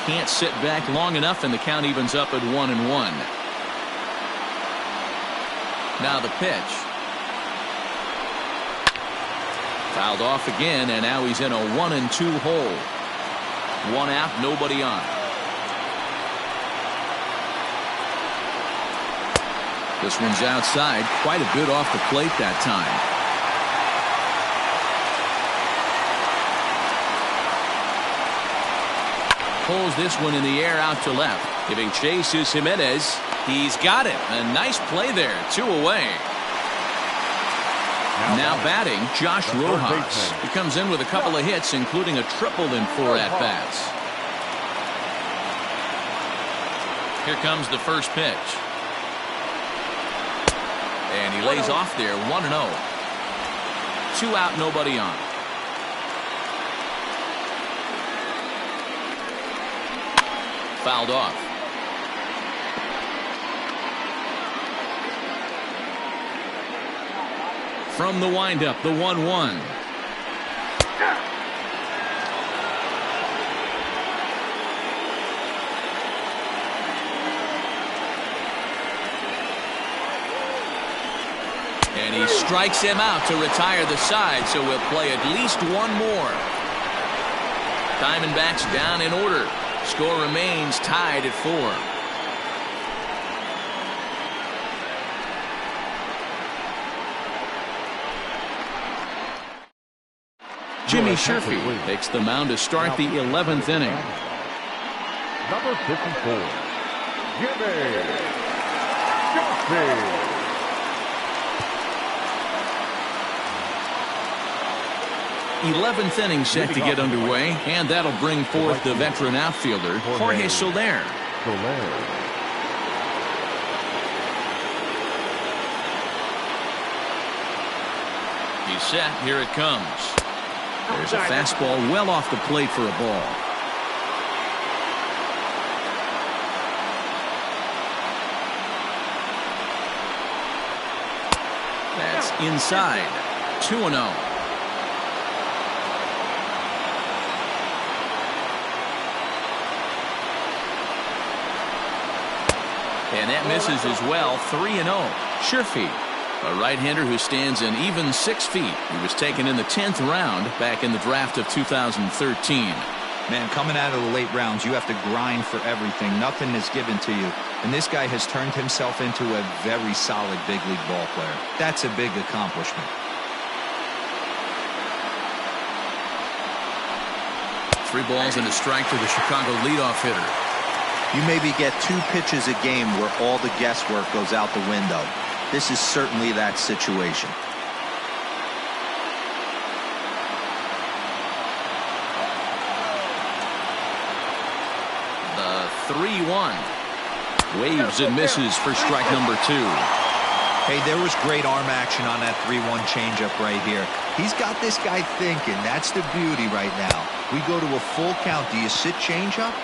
Can't sit back long enough, and the count evens up at 1-1. Now the pitch. Fouled off again, and now he's in a 1-2 hole. 1 out, nobody on. This one's outside, quite a bit off the plate that time. Pulls this one in the air out to left. Giving chase is Jimenez. He's got it. A nice play there. 2 away. Now batting, Josh Rojas. He comes in with a couple of hits, including a triple in 4 at-bats. Here comes the first pitch. And he lays off there, 1-0. 2 out, nobody on. Fouled off. From the windup, the 1-1. And he strikes him out to retire the side, so we'll play at least 1 more. Diamondbacks down in order. Score remains tied at 4. Jimmy Sherfy takes the mound to start the 11th inning. Number 54, Jimmy Sherfy. 11th inning set to get underway, and that'll bring forth the veteran outfielder, Jorge Soler. He's set. Here it comes. There's a fastball well off the plate for a ball. That's inside. 2-0. And that misses as well. 3-0. Sherfie, a right-hander who stands an even 6 feet. He was taken in the 10th round back in the draft of 2013. Man, coming out of the late rounds, you have to grind for everything. Nothing is given to you. And this guy has turned himself into a very solid big league ball player. That's a big accomplishment. 3 balls and a strike to the Chicago leadoff hitter. You maybe get 2 pitches a game where all the guesswork goes out the window. This is certainly that situation. The 3-1. Waves and misses for strike number 2. Hey, there was great arm action on that 3-1 changeup right here. He's got this guy thinking. That's the beauty right now. We go to a full count. Do you sit changeup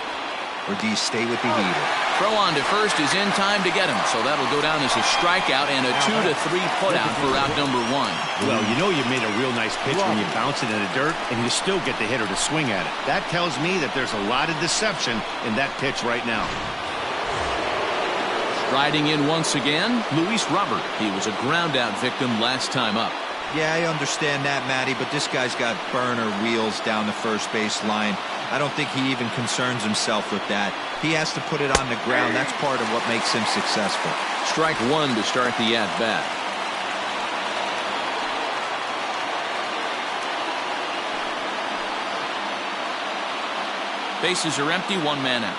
or do you stay with the heater? Throw on to first is in time to get him, so that'll go down as a strikeout and a 2-3 putout for out number 1. Well, you know you made a real nice pitch when you bounce it in the dirt and you still get the hitter to swing at it. That tells me that there's a lot of deception in that pitch right now. Riding in once again, Luis Robert. He was a ground-out victim last time up. Yeah, I understand that, Matty, but this guy's got burner wheels down the first base line. I don't think he even concerns himself with that. He has to put it on the ground. That's part of what makes him successful. Strike 1 to start the at-bat. Bases are empty, 1 man out.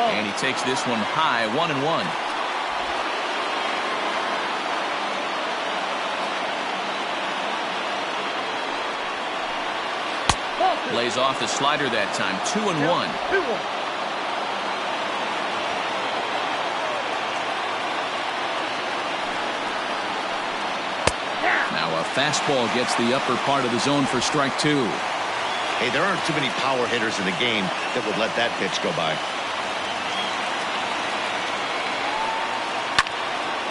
And he takes this one high, 1-1. Lays off the slider that time, 2-1. Now a fastball gets the upper part of the zone for strike 2. Hey, there aren't too many power hitters in the game that would let that pitch go by.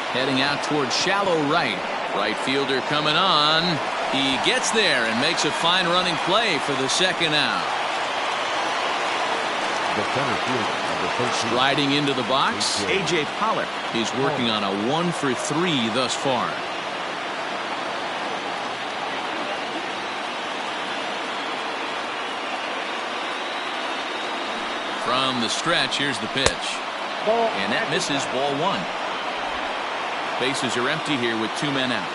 Heading out towards shallow right. Right fielder coming on. He gets there and makes a fine running play for the second out. The center fielder, number 13. Striding into the box, A.J. Pollock. He's working on a 1-for-3 thus far. From the stretch, here's the pitch. And that misses, ball 1. Bases are empty here with 2 men out.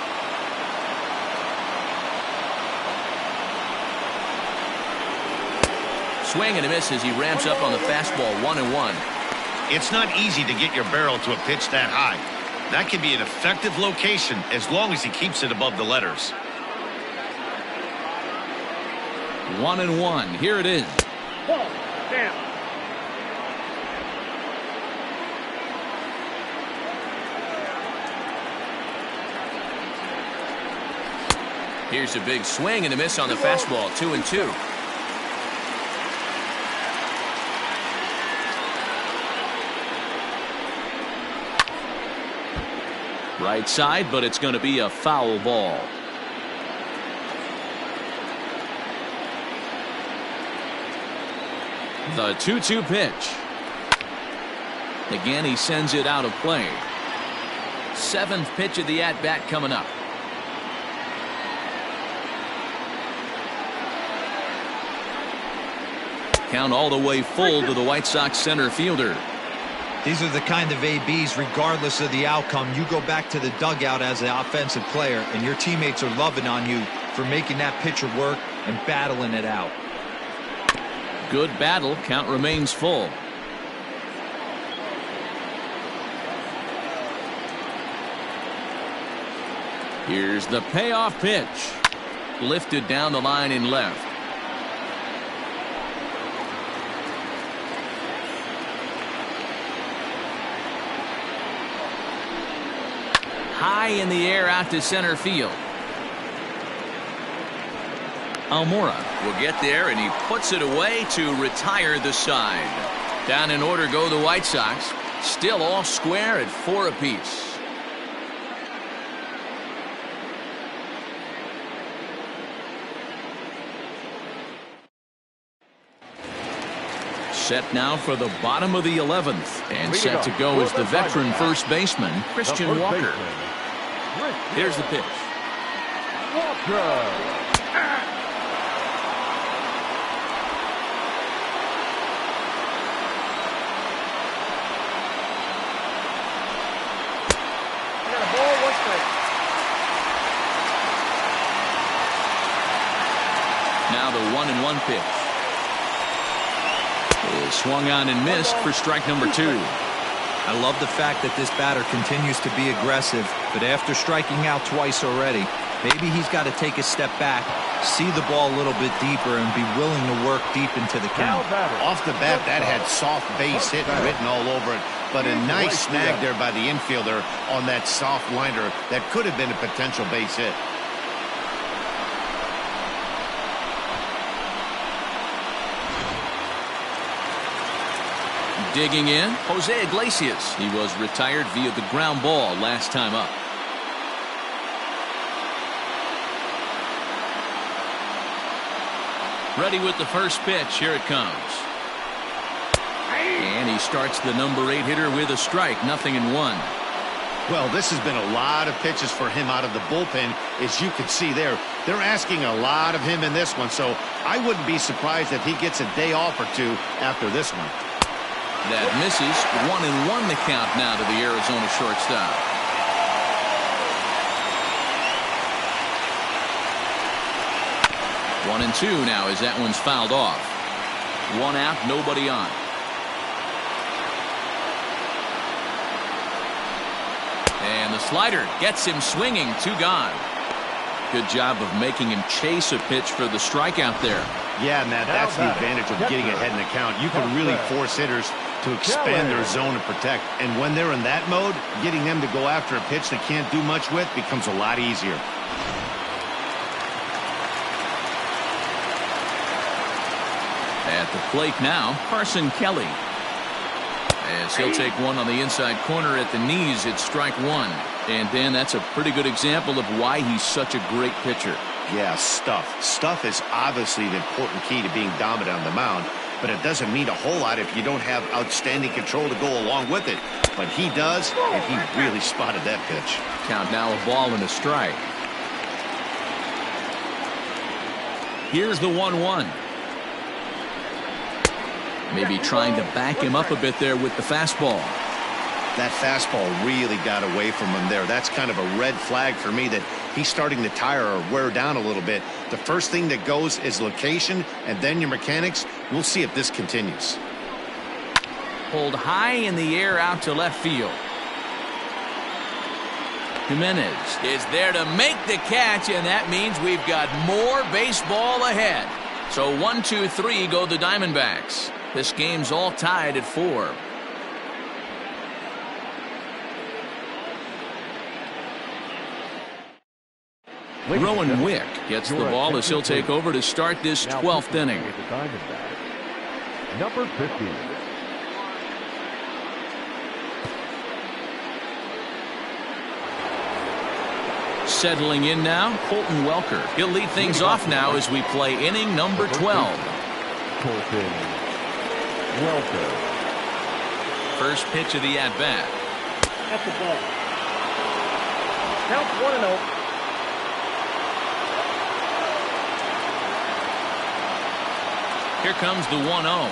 Swing and a miss as he ramps up on the fastball, 1-1. It's not easy to get your barrel to a pitch that high. That can be an effective location as long as he keeps it above the letters. 1-1. Here it is. Ball. Down. Here's a big swing and a miss on the fastball, 2-2. Right side, but it's going to be a foul ball. The 2-2 pitch. Again, he sends it out of play. 7th pitch of the at-bat coming up. Count all the way full to the White Sox center fielder. These are the kind of ABs, regardless of the outcome, you go back to the dugout as an offensive player, and your teammates are loving on you for making that pitcher work and battling it out. Good battle. Count remains full. Here's the payoff pitch. Lifted down the line in left. High in the air out to center field. Almora will get there, and he puts it away to retire the side. Down in order go the White Sox. Still all square at 4 apiece. Set now for the bottom of the 11th. And set to go is the veteran first baseman, Christian Walker. Here's the pitch. Walker. Now the 1-1 pitch. Is swung on and missed for strike number 2. I love the fact that this batter continues to be aggressive, but after striking out twice already, maybe he's got to take a step back, see the ball a little bit deeper, and be willing to work deep into the count. Off the bat, that had soft base hit written all over it, but a nice snag there by the infielder on that soft liner that could have been a potential base hit. Digging in, Jose Iglesias. He was retired via the ground ball last time up. Ready with the first pitch. Here it comes. And he starts the number 8 hitter with a strike. 0-1. Well, this has been a lot of pitches for him out of the bullpen, as you can see there. They're asking a lot of him in this one, so I wouldn't be surprised if he gets a day off or two after this one. That misses. 1-1 the count now to the Arizona shortstop. One and two now as that one's fouled off. 1 out, nobody on. And the slider gets him swinging. 2 gone. Good job of making him chase a pitch for the strikeout there. Yeah, Matt, that's the advantage of getting ahead in the count. You can really force hitters to expand their zone and protect. And when they're in that mode, getting them to go after a pitch they can't do much with becomes a lot easier. At the plate now, Carson Kelly. As he'll take one on the inside corner at the knees, it's strike 1. And Dan, that's a pretty good example of why he's such a great pitcher. Yeah, stuff. Stuff is obviously the important key to being dominant on the mound, but it doesn't mean a whole lot if you don't have outstanding control to go along with it. But he does, and he really spotted that pitch. Count now a ball and a strike. Here's the 1-1. Maybe trying to back him up a bit there with the fastball. That fastball really got away from him there. That's kind of a red flag for me that he's starting to tire or wear down a little bit. The first thing that goes is location and then your mechanics. We'll see if this continues. Pulled high in the air out to left field. Jimenez is there to make the catch, and that means we've got more baseball ahead. So 1, 2, 3 go the Diamondbacks. This game's all tied at 4. Rowan Wick gets the ball as he'll take over to start this 12th inning. Number 50. Settling in now, Colton Welker. He'll lead things off now as we play inning number 12. Colton Welker. First pitch of the at-bat. That's the ball. Count 1-0. Here comes the 1-0.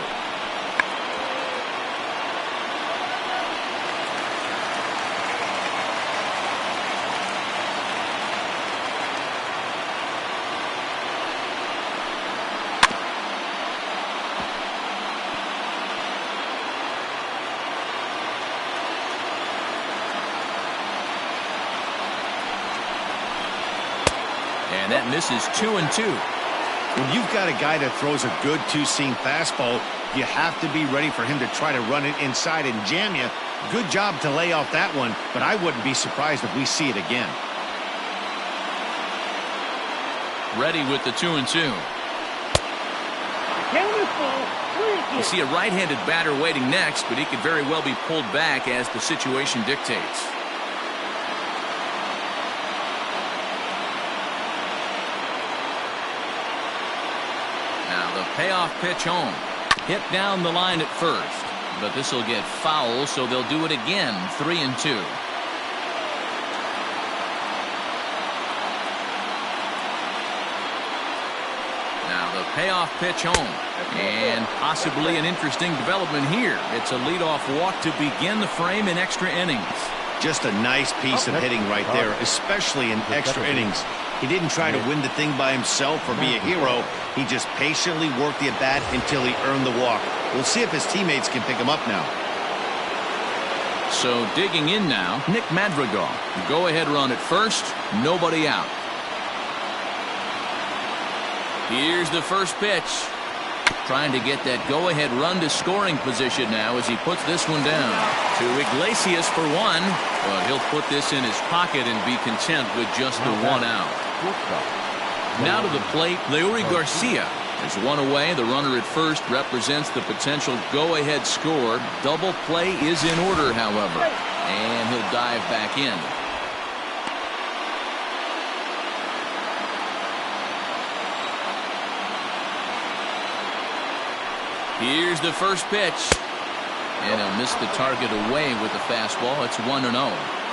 And that misses 2-2. When you've got a guy that throws a good two-seam fastball, you have to be ready for him to try to run it inside and jam you. Good job to lay off that one, but I wouldn't be surprised if we see it again. Ready with the 2-2. Count is full. You see a right-handed batter waiting next, but he could very well be pulled back as the situation dictates. Now the payoff pitch home. Hit down the line at first, but this will get foul, so they'll do it again. 3-2. Now the payoff pitch home, and possibly an interesting development here. It's a leadoff walk to begin the frame in extra innings. Just a nice piece of hitting right there, especially in extra innings. He didn't try to win the thing by himself or be a hero. He just patiently worked the at-bat until he earned the walk. We'll see if his teammates can pick him up now. So digging in now, Nick Madrigal. Go-ahead run at first, nobody out. Here's the first pitch. Trying to get that go-ahead run to scoring position now as he puts this one down. To Iglesias for one, but he'll put this in his pocket and be content with just the one out. Now to the plate, Leury Garcia. There's one away. The runner at first represents the potential go-ahead score. Double play is in order, however, and he'll dive back in. Here's the first pitch, and he'll miss the target away with the fastball. It's 1-0.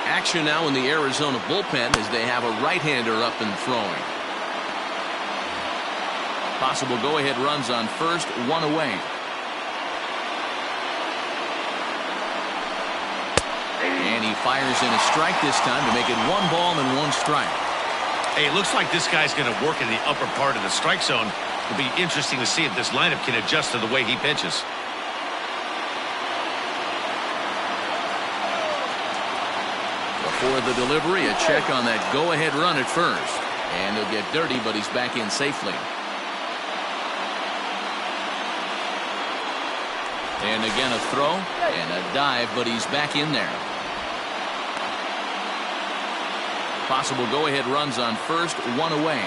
Action now in the Arizona bullpen as they have a right-hander up and throwing. Possible go-ahead runs on first, one away. And he fires in a strike this time to make it 1 ball and 1 strike. Hey, it looks like this guy's going to work in the upper part of the strike zone. It'll be interesting to see if this lineup can adjust to the way he pitches. Before the delivery, a check on that go-ahead run at first. And he'll get dirty, but he's back in safely. And again a throw and a dive, but he's back in there. Possible go-ahead runs on first, one away.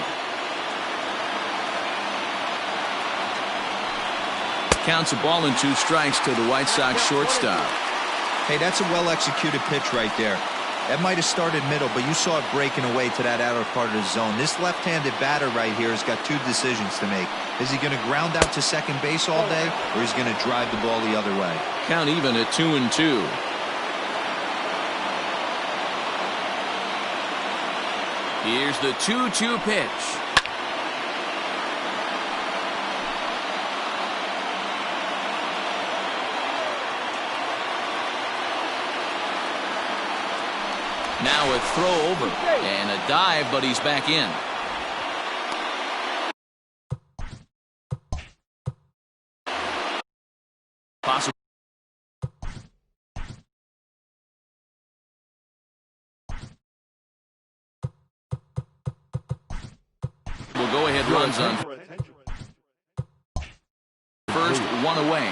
Counts a ball and 2 strikes to the White Sox shortstop. Hey, that's a well-executed pitch right there. That might have started middle, but you saw it breaking away to that outer part of the zone. This left-handed batter right here has got 2 decisions to make. Is he going to ground out to second base all day, or is he going to drive the ball the other way? Count even at 2-2. Here's the 2-2 pitch. Now a throw over and a dive, but he's back in. Possible. Will go ahead runs on first, one away.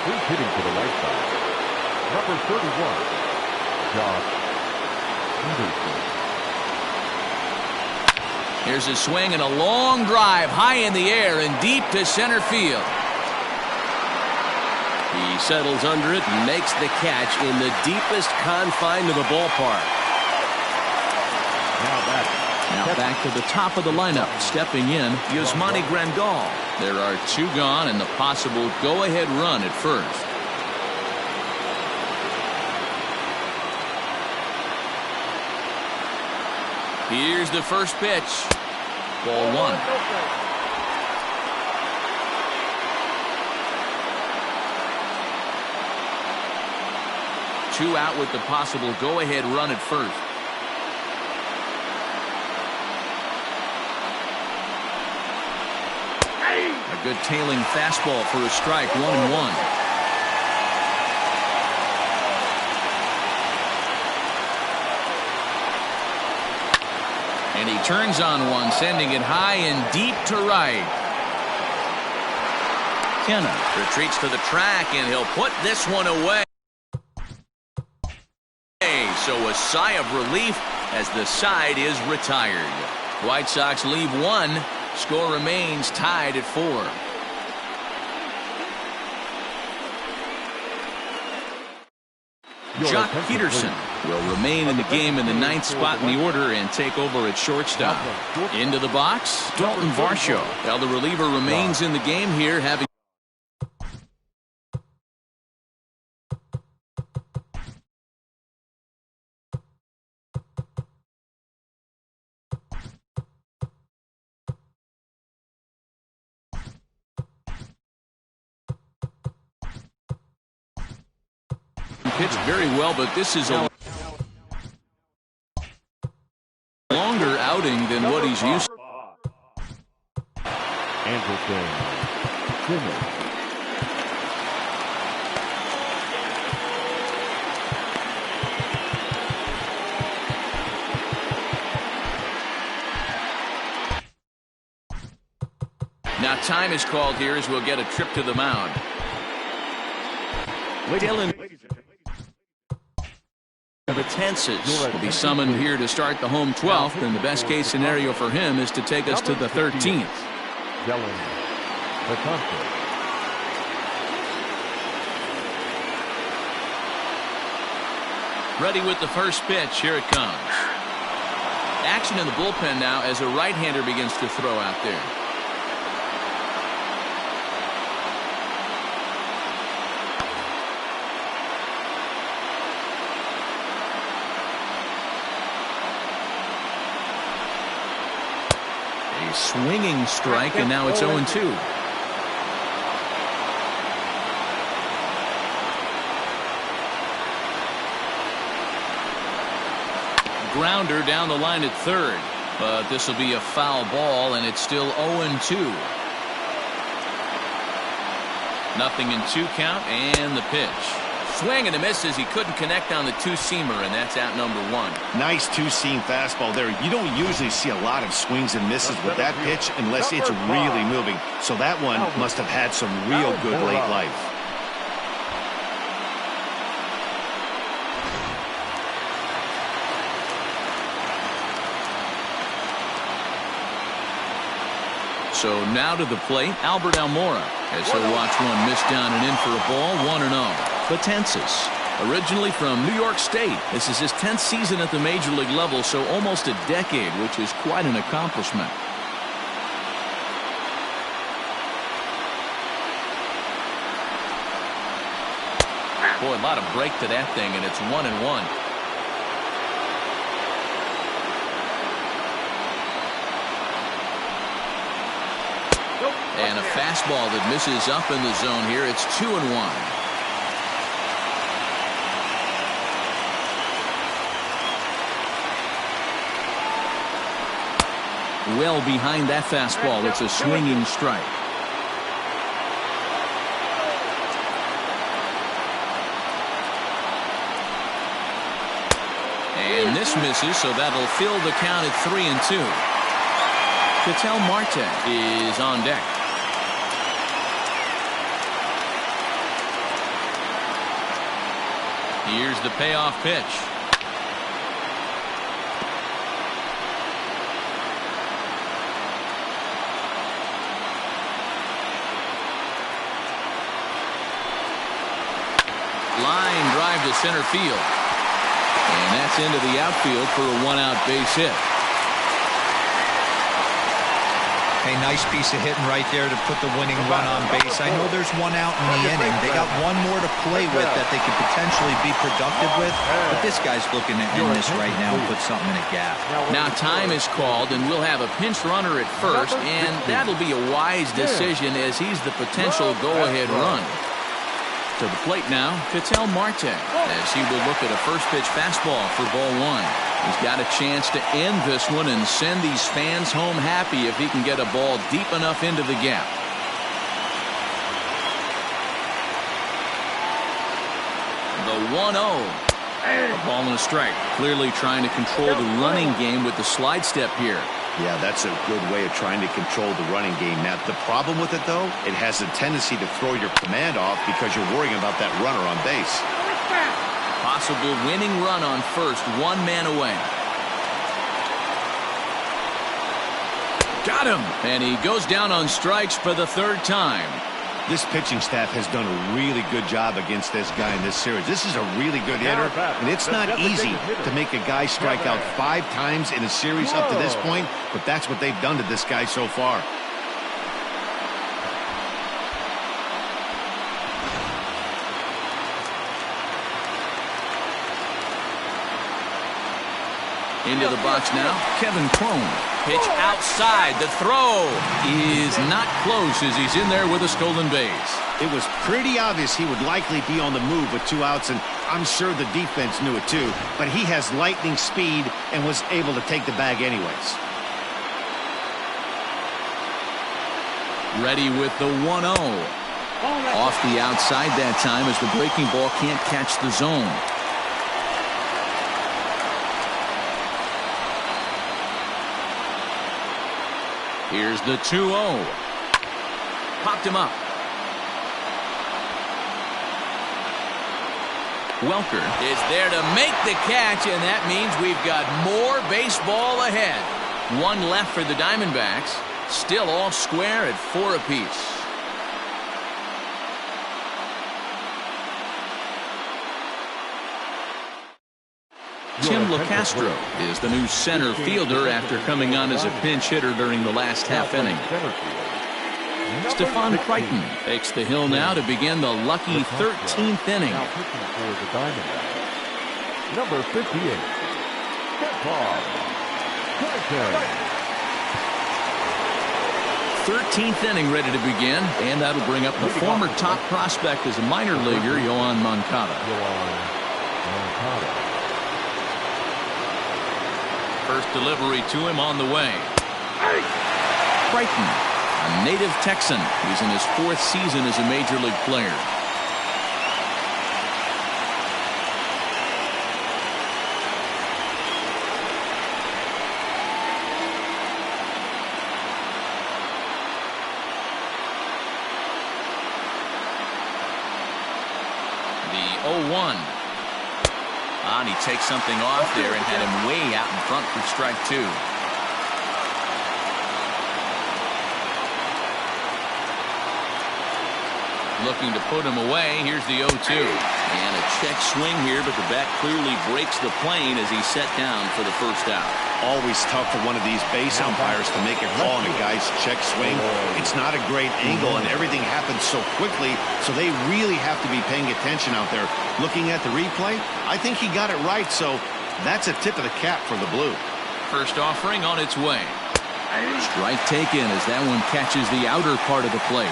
Who's hitting to the right side? Number 31, Josh. Here's a swing and a long drive high in the air and deep to center field. He settles under it and makes the catch in the deepest confine of the ballpark. Now back to the top of the lineup. Stepping in, Yasmani Grandal. There are 2 gone and the possible go-ahead run at first. Here's the first pitch. Ball 1. Two out with the possible go-ahead run at first. A good tailing fastball for a strike, 1-1. And he turns on one, sending it high and deep to right. Kenna retreats to the track, and he'll put this one away. So a sigh of relief as the side is retired. White Sox leave 1. Score remains tied at 4. Jock Peterson will remain in the game in the 9th spot in the order and take over at shortstop. Into the box, Dalton Varsho. Well, the reliever remains in the game here, having pitched very well, but this is a longer outing than what he's used to. Now time is called here as we'll get a trip to the mound. Dylan Betances will be summoned here to start the home 12th, and the best case scenario for him is to take us to the 13th. Ready with the first pitch. Here it comes. Action in the bullpen now as a right-hander begins to throw out there. A swinging strike, and now it's 0-2. Grounder down the line at third, but this will be a foul ball, and it's still 0-2. Nothing in 2 count, and the pitch. Swing and a miss as he couldn't connect on the two-seamer, and that's out number 1. Nice two-seam fastball there. You don't usually see a lot of swings and misses with that pitch unless it's really moving. So that one must have had some real good late life. So now to the plate, Albert Almora, as he'll watch one miss down and in for a ball, 1-0. Betances, originally from New York State. This is his 10th season at the major league level, so almost a decade, which is quite an accomplishment. Boy, a lot of break to that thing, and it's 1-1. And a fastball that misses up in the zone here. It's 2-1. Well behind that fastball. It's a swinging strike. And this misses, so that'll fill the count at 3-2. Ketel Marte is on deck. Here's the payoff pitch. Line drive to center field. And that's into the outfield for a 1-out base hit. Hey, nice piece of hitting right there to put the winning run on base. I know there's 1 out in the inning. They got 1 more to play with that they could potentially be productive with. But this guy's looking to end this right now and put something in a gap. Now time is called, and we'll have a pinch runner at first, and that'll be a wise decision as he's the potential go-ahead run. To the plate now, Ketel Marte, as he will look at a first-pitch fastball for ball 1. He's got a chance to end this one and send these fans home happy if he can get a ball deep enough into the gap. The 1-0. A ball and a strike. Clearly trying to control the running game with the slide step here. Yeah, that's a good way of trying to control the running game. Now, the problem with it, though, it has a tendency to throw your command off because you're worrying about that runner on base. Possible winning run on first, 1 man away. Got him! And he goes down on strikes for the 3rd time. This pitching staff has done a really good job against this guy in this series. This is a really good hitter, and it's not easy to make a guy strike out 5 times in a series up to this point, but that's what they've done to this guy so far. Into the box now, Kevin Cron. Pitch outside. The throw is not close as he's in there with a stolen base. It was pretty obvious he would likely be on the move with 2 outs, and I'm sure the defense knew it too. But he has lightning speed and was able to take the bag anyways. Ready with the 1-0. Off the outside that time as the breaking ball can't catch the zone. Here's the 2-0. Popped him up. Welker is there to make the catch, and that means we've got more baseball ahead. 1 left for the Diamondbacks. Still all square at 4 apiece. Tim LeCastro is the new center fielder after coming on as a pinch hitter during the last half inning. Stephon Crichton takes the hill now to begin the lucky 13th inning. Number 58, Stephon Crichton. 13th inning ready to begin, and that'll bring up the former top prospect as a minor leaguer, Yoan Moncada. First delivery to him on the way. Crichton, a native Texan. He's in his 4th season as a major league player. The 0-1. And he takes something off there and had him way out in front for strike 2. Looking to put him away. Here's the 0-2. And a check swing here, but the bat clearly breaks the plane as he's set down for the first out. Always tough for one of these base umpires to make a call on a guy's check swing. It's not a great angle, and everything happens so quickly, so they really have to be paying attention out there. Looking at the replay, I think he got it right, so that's a tip of the cap for the Blue. First offering on its way. Strike taken as that one catches the outer part of the plate.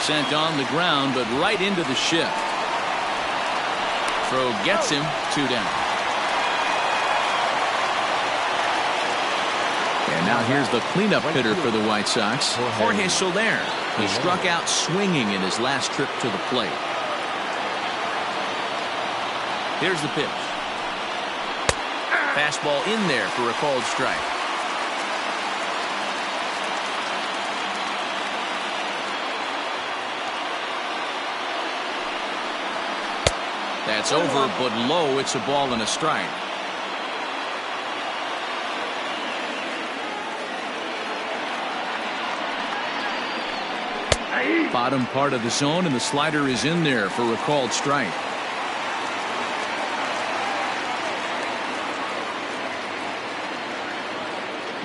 Sent on the ground, but right into the shift. Throw gets him, 2 down. And now here's the cleanup hitter for the White Sox, Jorge Soler. He struck out swinging in his last trip to the plate. Here's the pitch. Fastball in there for a called strike. That's over, but low. It's a ball and a strike. Bottom part of the zone, and the slider is in there for a called strike.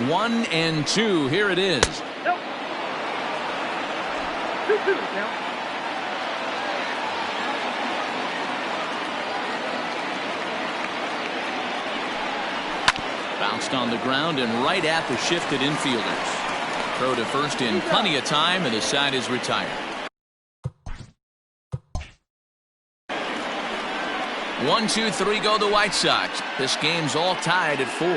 One and two. Here it is. 2-2 now. Bounced on the ground and right at the shifted infielders. Throw to first in plenty of time, and the side is retired. 1-2-3 go the White Sox. This game's all tied at 4.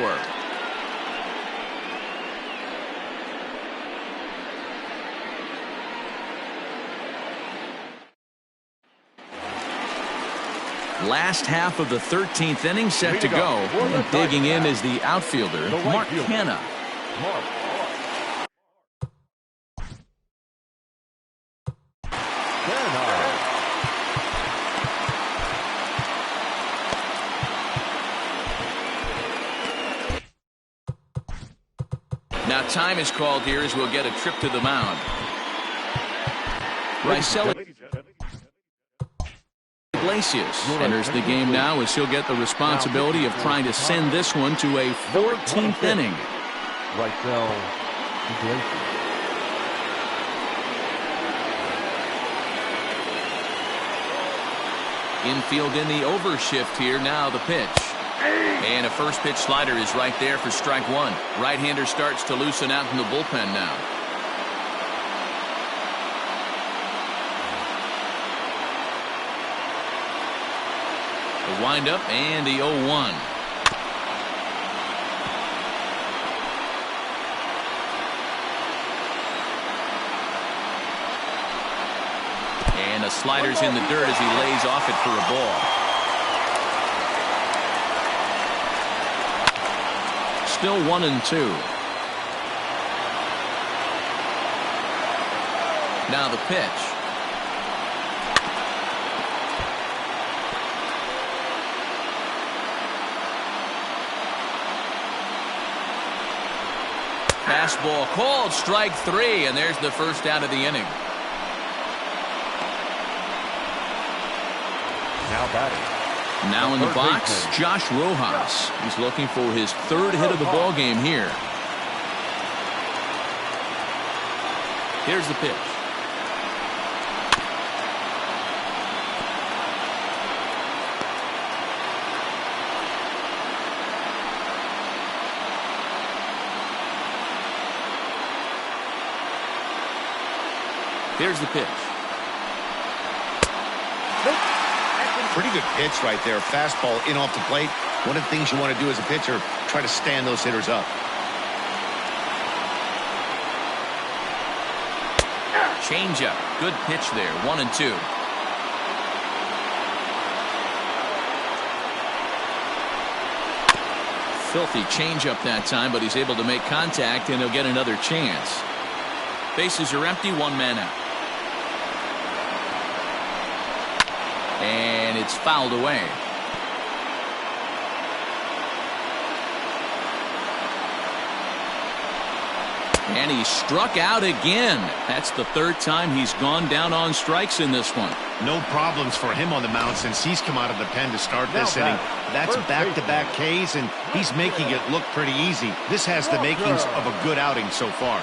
Last half of the 13th inning set to go. And digging in is the outfielder, Mark Canha. Now time is called here as we'll get a trip to the mound. Iglesias enters the game now as he'll get the responsibility of trying to send this one to a 14th inning. Iglesias. Infield in the overshift here. Now the pitch. And a first pitch slider is right there for strike one. Right-hander starts to loosen out in the bullpen now. The windup and the 0-1. And the slider's in the dirt as he lays off it for a ball. Still 1-2. Now the pitch. Fastball called, strike three, and there's the first out of the inning. Now batting. Now in the box, Josh Rojas. He's looking for his third hit of the ball game here. Here's the pitch. Here's the pitch. Pretty good pitch right there. Fastball in off the plate. One of the things you want to do as a pitcher, try to stand those hitters up. Changeup. Good pitch there. 1-2. Filthy changeup that time, but he's able to make contact, and he'll get another chance. Bases are empty. One man out. And it's fouled away. And he struck out again. That's the third time he's gone down on strikes in this one. No problems for him on the mound since he's come out of the pen to start this inning. That's back-to-back Ks, and he's making it look pretty easy. This has the makings of a good outing so far.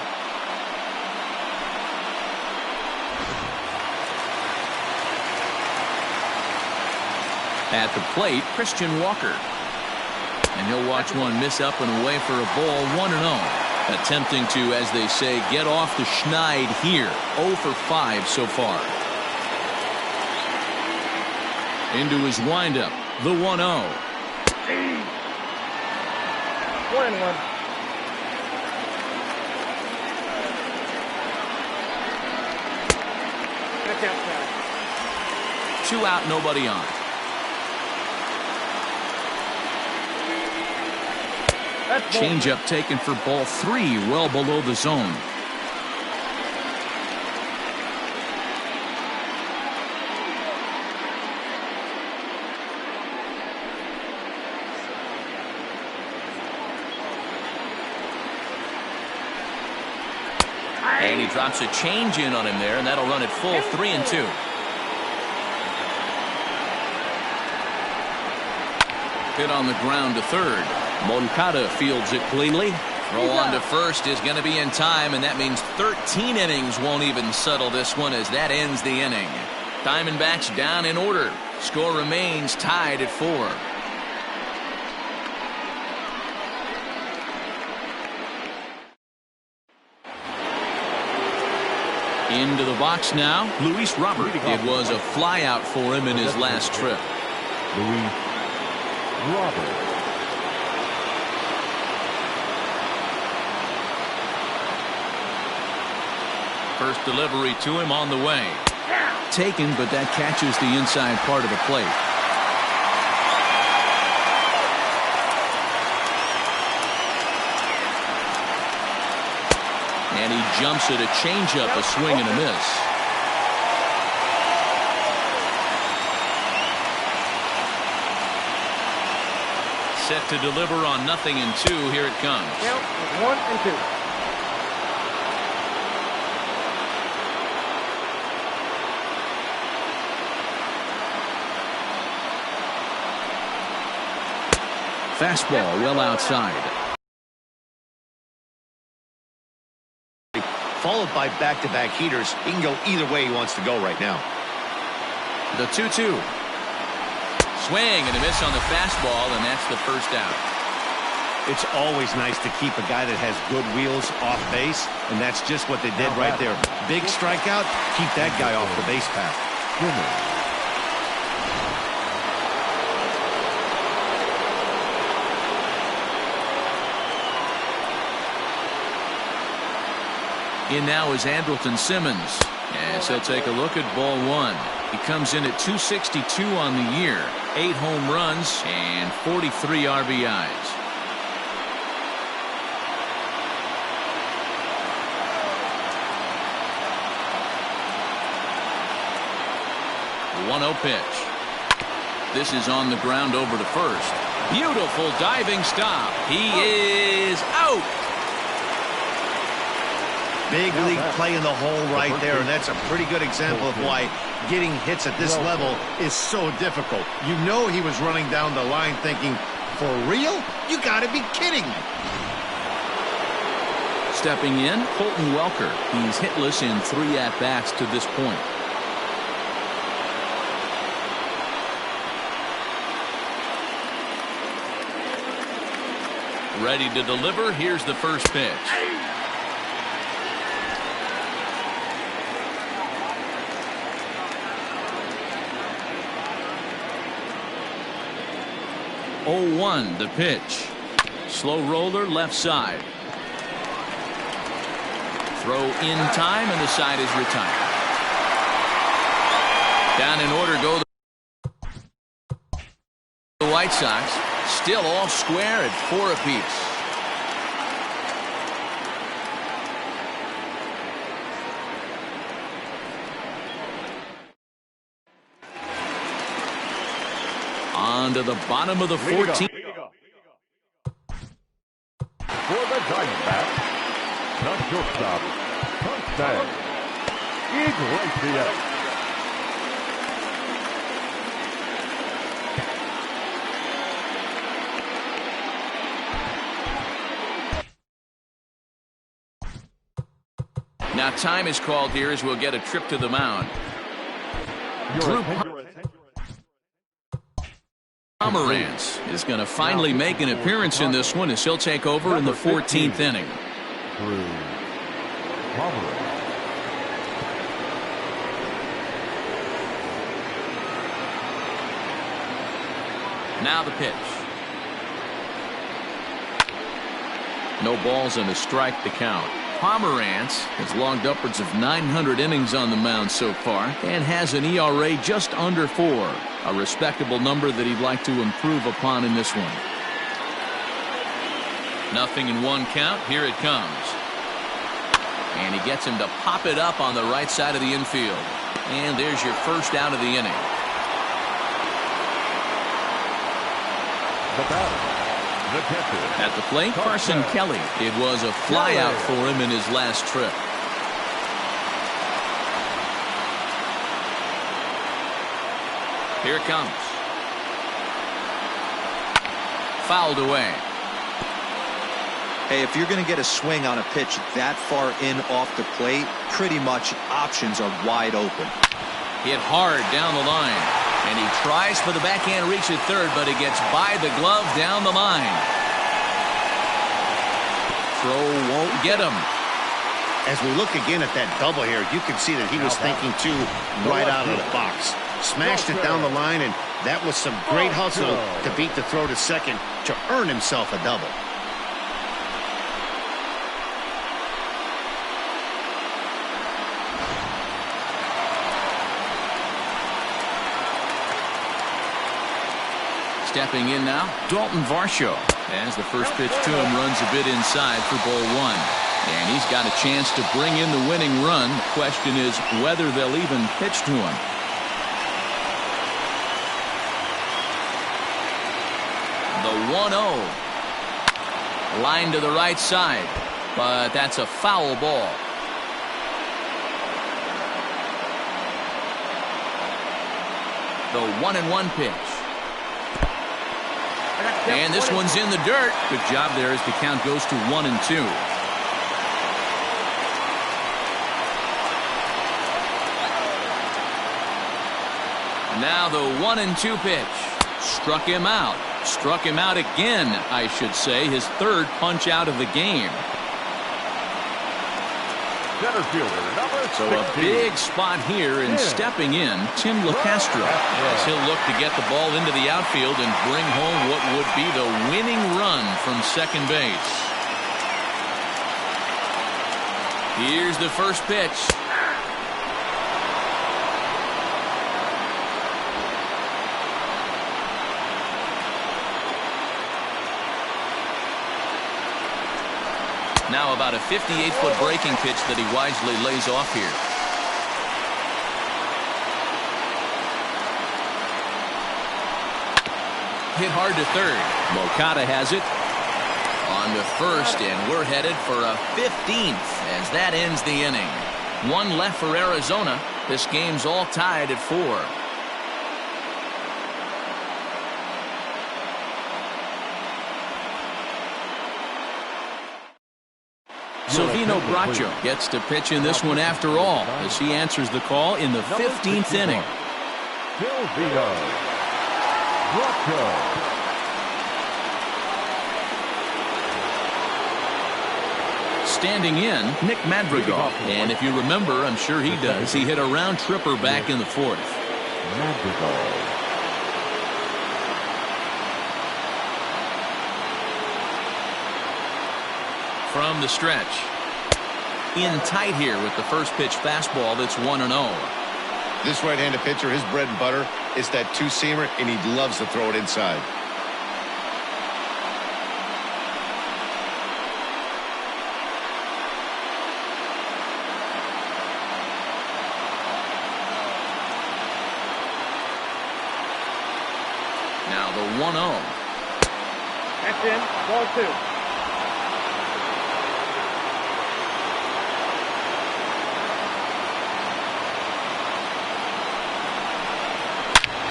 At the plate, Christian Walker. And he'll watch one miss up and away for a ball. 1-0. Attempting to, as they say, get off the schneid here. 0 for 5 so far. Into his windup. The 1-0. 1-1. That's outside. 2 out, nobody on. Changeup taken for ball 3, well below the zone. And he drops a change in on him there, and that'll run it full. 3-2. Hit on the ground to third. Moncada fields it cleanly. Throw on to first is going to be in time, and that means 13 innings won't even settle this one as that ends the inning. Diamondbacks down in order. Score remains tied at 4. Into the box now, Luis Robert. It was a flyout for him in his last trip. Luis Robert. First delivery to him on the way. Taken, but that catches the inside part of the plate. And he jumps at a changeup, a swing and a miss. Set to deliver on 0-2. Here it comes. Count 1-2. Fastball well outside. Followed by back-to-back heaters. He can go either way he wants to go right now. The 2-2. Swing and a miss on the fastball, and that's the first out. It's always nice to keep a guy that has good wheels off base, and that's just what they did right there. Big strikeout, keep that guy off the base path. In now is Andrelton Simmons, as he'll take a look at ball one. He comes in at 262 on the year, 8 home runs and 43 RBIs. The 1-0 pitch. This is on the ground over to first. Beautiful diving stop. He is out. Big league play in the hole right there, and that's a pretty good example of why getting hits at this level is so difficult. You know he was running down the line thinking, for real? You gotta be kidding me. Stepping in, Colton Welker. He's hitless in 3 at-bats to this point. Ready to deliver. Here's the first pitch. 0-1 the pitch. Slow roller left side. Throw in time, and the side is retired. Down in order go the White Sox. Still all square at 4 apiece. On to the bottom of the 14th. For the Diamondbacks, the shortstop, Touchdown. Iglesias. Now time is called here as we'll get a trip to the mound. Drew Pomeranz is going to finally make an appearance in this one as he'll take over in the 14th inning. Drew Pomeranz. Now the pitch. No balls and a strike to count. Pomeranz has logged upwards of 900 innings on the mound so far and has an ERA just under 4, a respectable number that he'd like to improve upon in this one. Nothing in 1 count. Here it comes. And he gets him to pop it up on the right side of the infield. And there's your first out of the inning. The batter, the catcher. At the plate, Carson Kelly. It was a flyout for him in his last trip. Here it comes. Fouled away. Hey, if you're going to get a swing on a pitch that far in off the plate, pretty much options are wide open. Hit hard down the line. And he tries for the backhand reach at third, but he gets by the glove down the line. Throw won't get him. As we look again at that double here, you can see that he was thinking too right out of the box. Smashed it down the line, and that was some great hustle to beat the throw to second to earn himself a double. Stepping in now, Dalton Varsho. As the first pitch to him runs a bit inside for ball 1. And he's got a chance to bring in the winning run. The question is whether they'll even pitch to him. The 1-0. Line to the right side. But that's a foul ball. The 1-1 pitch. And this one's in the dirt. Good job there as the count goes to 1-2. Now the 1-2 pitch. Struck him out. Struck him out again, I should say. His third punch out of the game. Center fielder, number 16. So a big spot here, and stepping in, Tim LeCastro, as he'll look to get the ball into the outfield and bring home what would be the winning run from second base. Here's the first pitch. Now about a 58-foot breaking pitch that he wisely lays off here. Hit hard to third. Moncada has it. On to first, and we're headed for a 15th as that ends the inning. One left for Arizona. This game's all tied at 4. Silvino Bracho gets to pitch in this one after all, as he answers the call in the 15th inning. Silvino Bracho. Standing in, Nick Madrigal. And if you remember, I'm sure he does, he hit a round tripper back in the 4th. Madrigal. From the stretch. In tight here with the first pitch fastball that's 1-0. This right-handed pitcher, his bread and butter is that two-seamer, and he loves to throw it inside. Now the 1-0. That's in. Ball 2.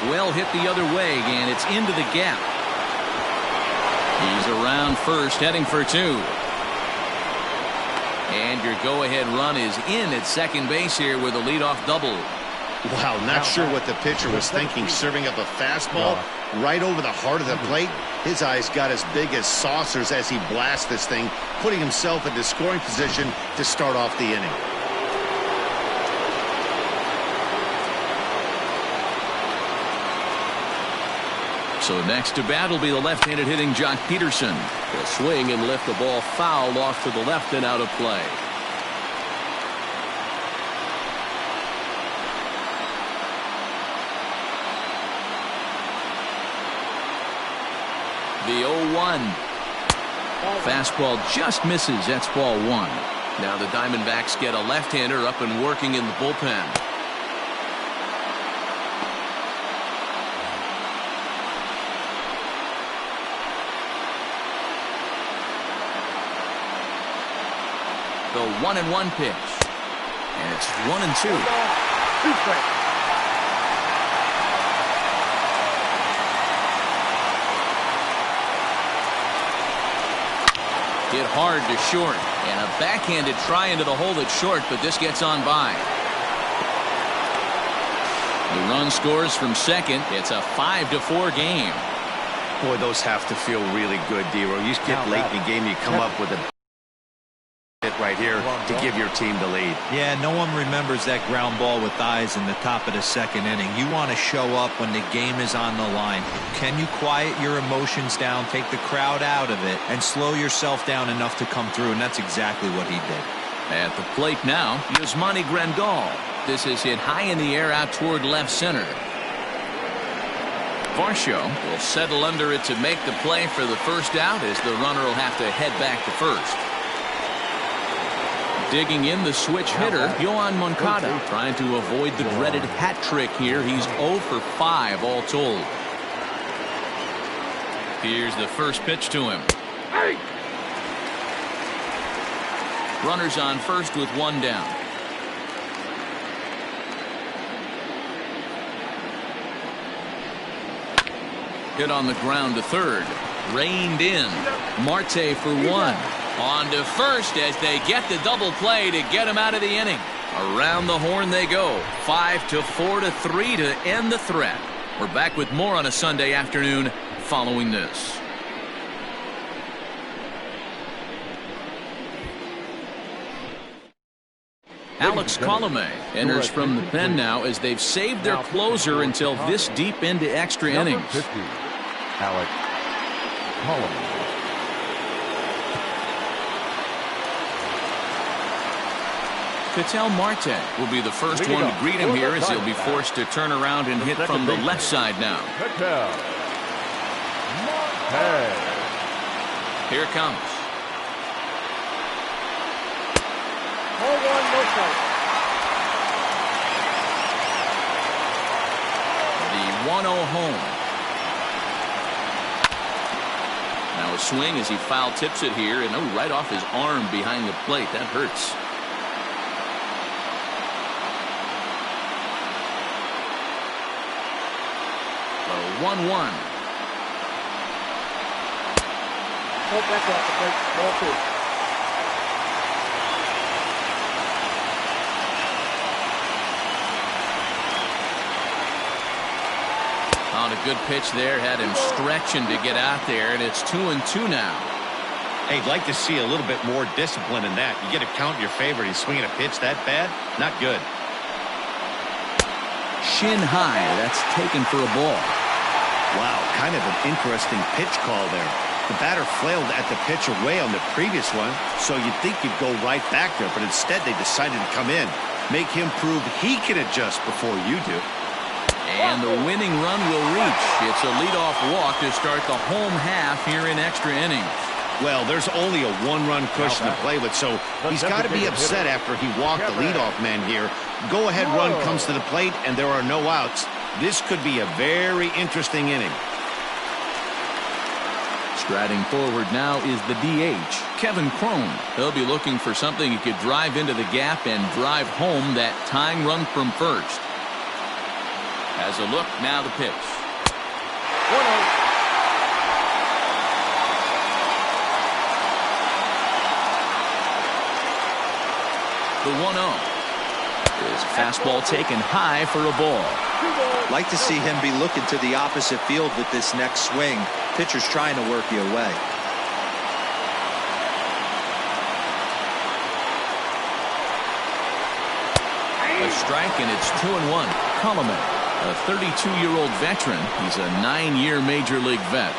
Well hit the other way, and it's into the gap. He's around first, heading for 2. And your go-ahead run is in at second base here with a leadoff double. Wow, not sure what the pitcher was thinking, serving up a fastball right over the heart of the plate. His eyes got as big as saucers as he blasts this thing, putting himself into scoring position to start off the inning. So next to bat will be the left-handed hitting Jock Peterson. He'll swing and lift the ball foul off to the left and out of play. The 0-1. Fastball just misses. That's ball 1. Now the Diamondbacks get a left-hander up and working in the bullpen. The 1-1 pitch. And it's 1-2. 2 strikes. Hit hard to short. And a backhanded try into the hole that's short, but this gets on by. The run scores from second. It's a 5-4 game. Boy, those have to feel really good, D-Row. You get late in the game, you come up with a hit right here to give your team the lead. Yeah, no one remembers that ground ball with eyes in the top of the second inning. You want to show up when the game is on the line. Can you quiet your emotions down, take the crowd out of it, and slow yourself down enough to come through? And that's exactly what he did. At the plate now, Yasmani Grandal. This is hit high in the air out toward left center. Varsho will settle under it to make the play for the first out, as the runner will have to head back to first. Digging in the switch hitter, Yoan Moncada, trying to avoid the dreaded hat trick here. He's 0 for 5 all told. Here's the first pitch to him. Runners on first with 1 down. Hit on the ground to third. Reined in. Marte for one. On to first as they get the double play to get him out of the inning. Around the horn they go. 5-4-3 to end the threat. We're back with more on a Sunday afternoon following this. Alex Colomé enters from the pen now as they've saved their closer until this deep into extra innings. 50, Alex Colomé. Ketel Marte will be the first one to greet him here as he'll be forced to turn around and hit from the left side now. Ketel Marte. Here it comes. Ball one, no strike. The 1-0 home. Now a swing as he foul tips it here, and right off his arm behind the plate. That hurts. The 1-1. Oh, that's off the plate. Ball two. On a good pitch there, had him stretching to get out there, and it's 2-2 now. Hey, I'd like to see a little bit more discipline in that. You get a count in your favor. He's swinging a pitch that bad? Not good. Shin high, that's taken for a ball. Wow, kind of an interesting pitch call there. The batter flailed at the pitch away on the previous one, so you'd think you'd go right back there, but instead they decided to come in. Make him prove he can adjust before you do. And the winning run will reach. It's a leadoff walk to start the home half here in extra innings. Well, there's only a one-run cushion to play with, so he's got to be upset after he walked the leadoff man here. Go-ahead run comes to the plate, and there are no outs. This could be a very interesting inning. Striding forward now is the DH, Kevin Cron. He'll be looking for something he could drive into the gap and drive home that tying run from first. Has a look, now the pitch. 1-0. The 1-0. His fastball taken high for a ball. Like to see him be looking to the opposite field with this next swing. Pitcher's trying to work you away. A strike, and it's 2-1. Colomé, a 32-year-old veteran. He's a 9-year major league vet.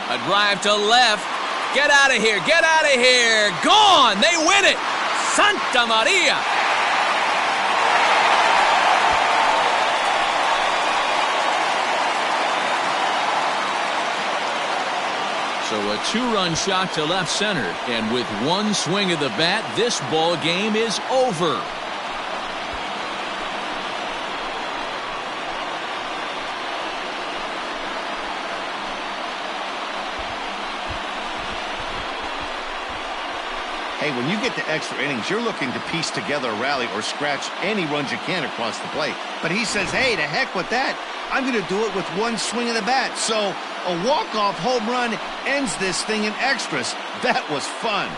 A drive to left. Get out of here. Get out of here. Gone. They win it. Santa Maria. So a 2-run shot to left center. And with one swing of the bat, this ball game is over. Hey, when you get to extra innings, you're looking to piece together a rally or scratch any runs you can across the plate. But he says, hey, to heck with that. I'm going to do it with one swing of the bat. So a walk-off home run ends this thing in extras. That was fun.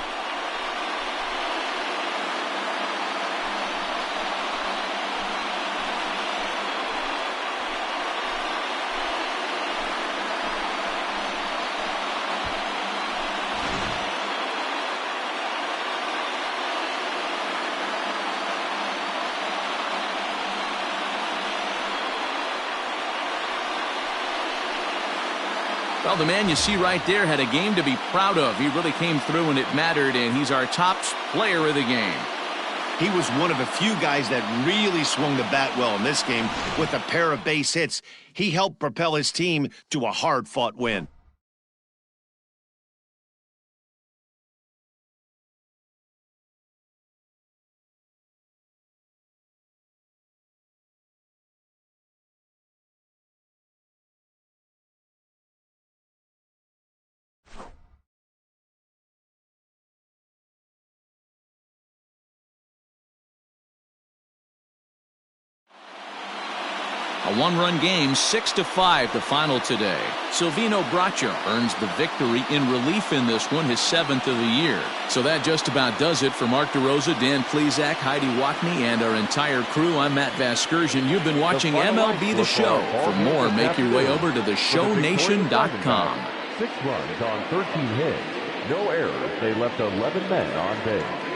Well, the man you see right there had a game to be proud of. He really came through and it mattered, and he's our top player of the game. He was one of a few guys that really swung the bat well in this game with a pair of base hits. He helped propel his team to a hard-fought win. A one-run game, 6-5 the final today. Silvino Bracho earns the victory in relief in this one, his 7th of the year. So that just about does it for Mark DeRosa, Dan Plesac, Heidi Watney, and our entire crew. I'm Matt Vasgersian. You've been watching MLB The Show. For more, make your way over to theshownation.com. 6 runs on 13 hits. No errors. They left 11 men on base.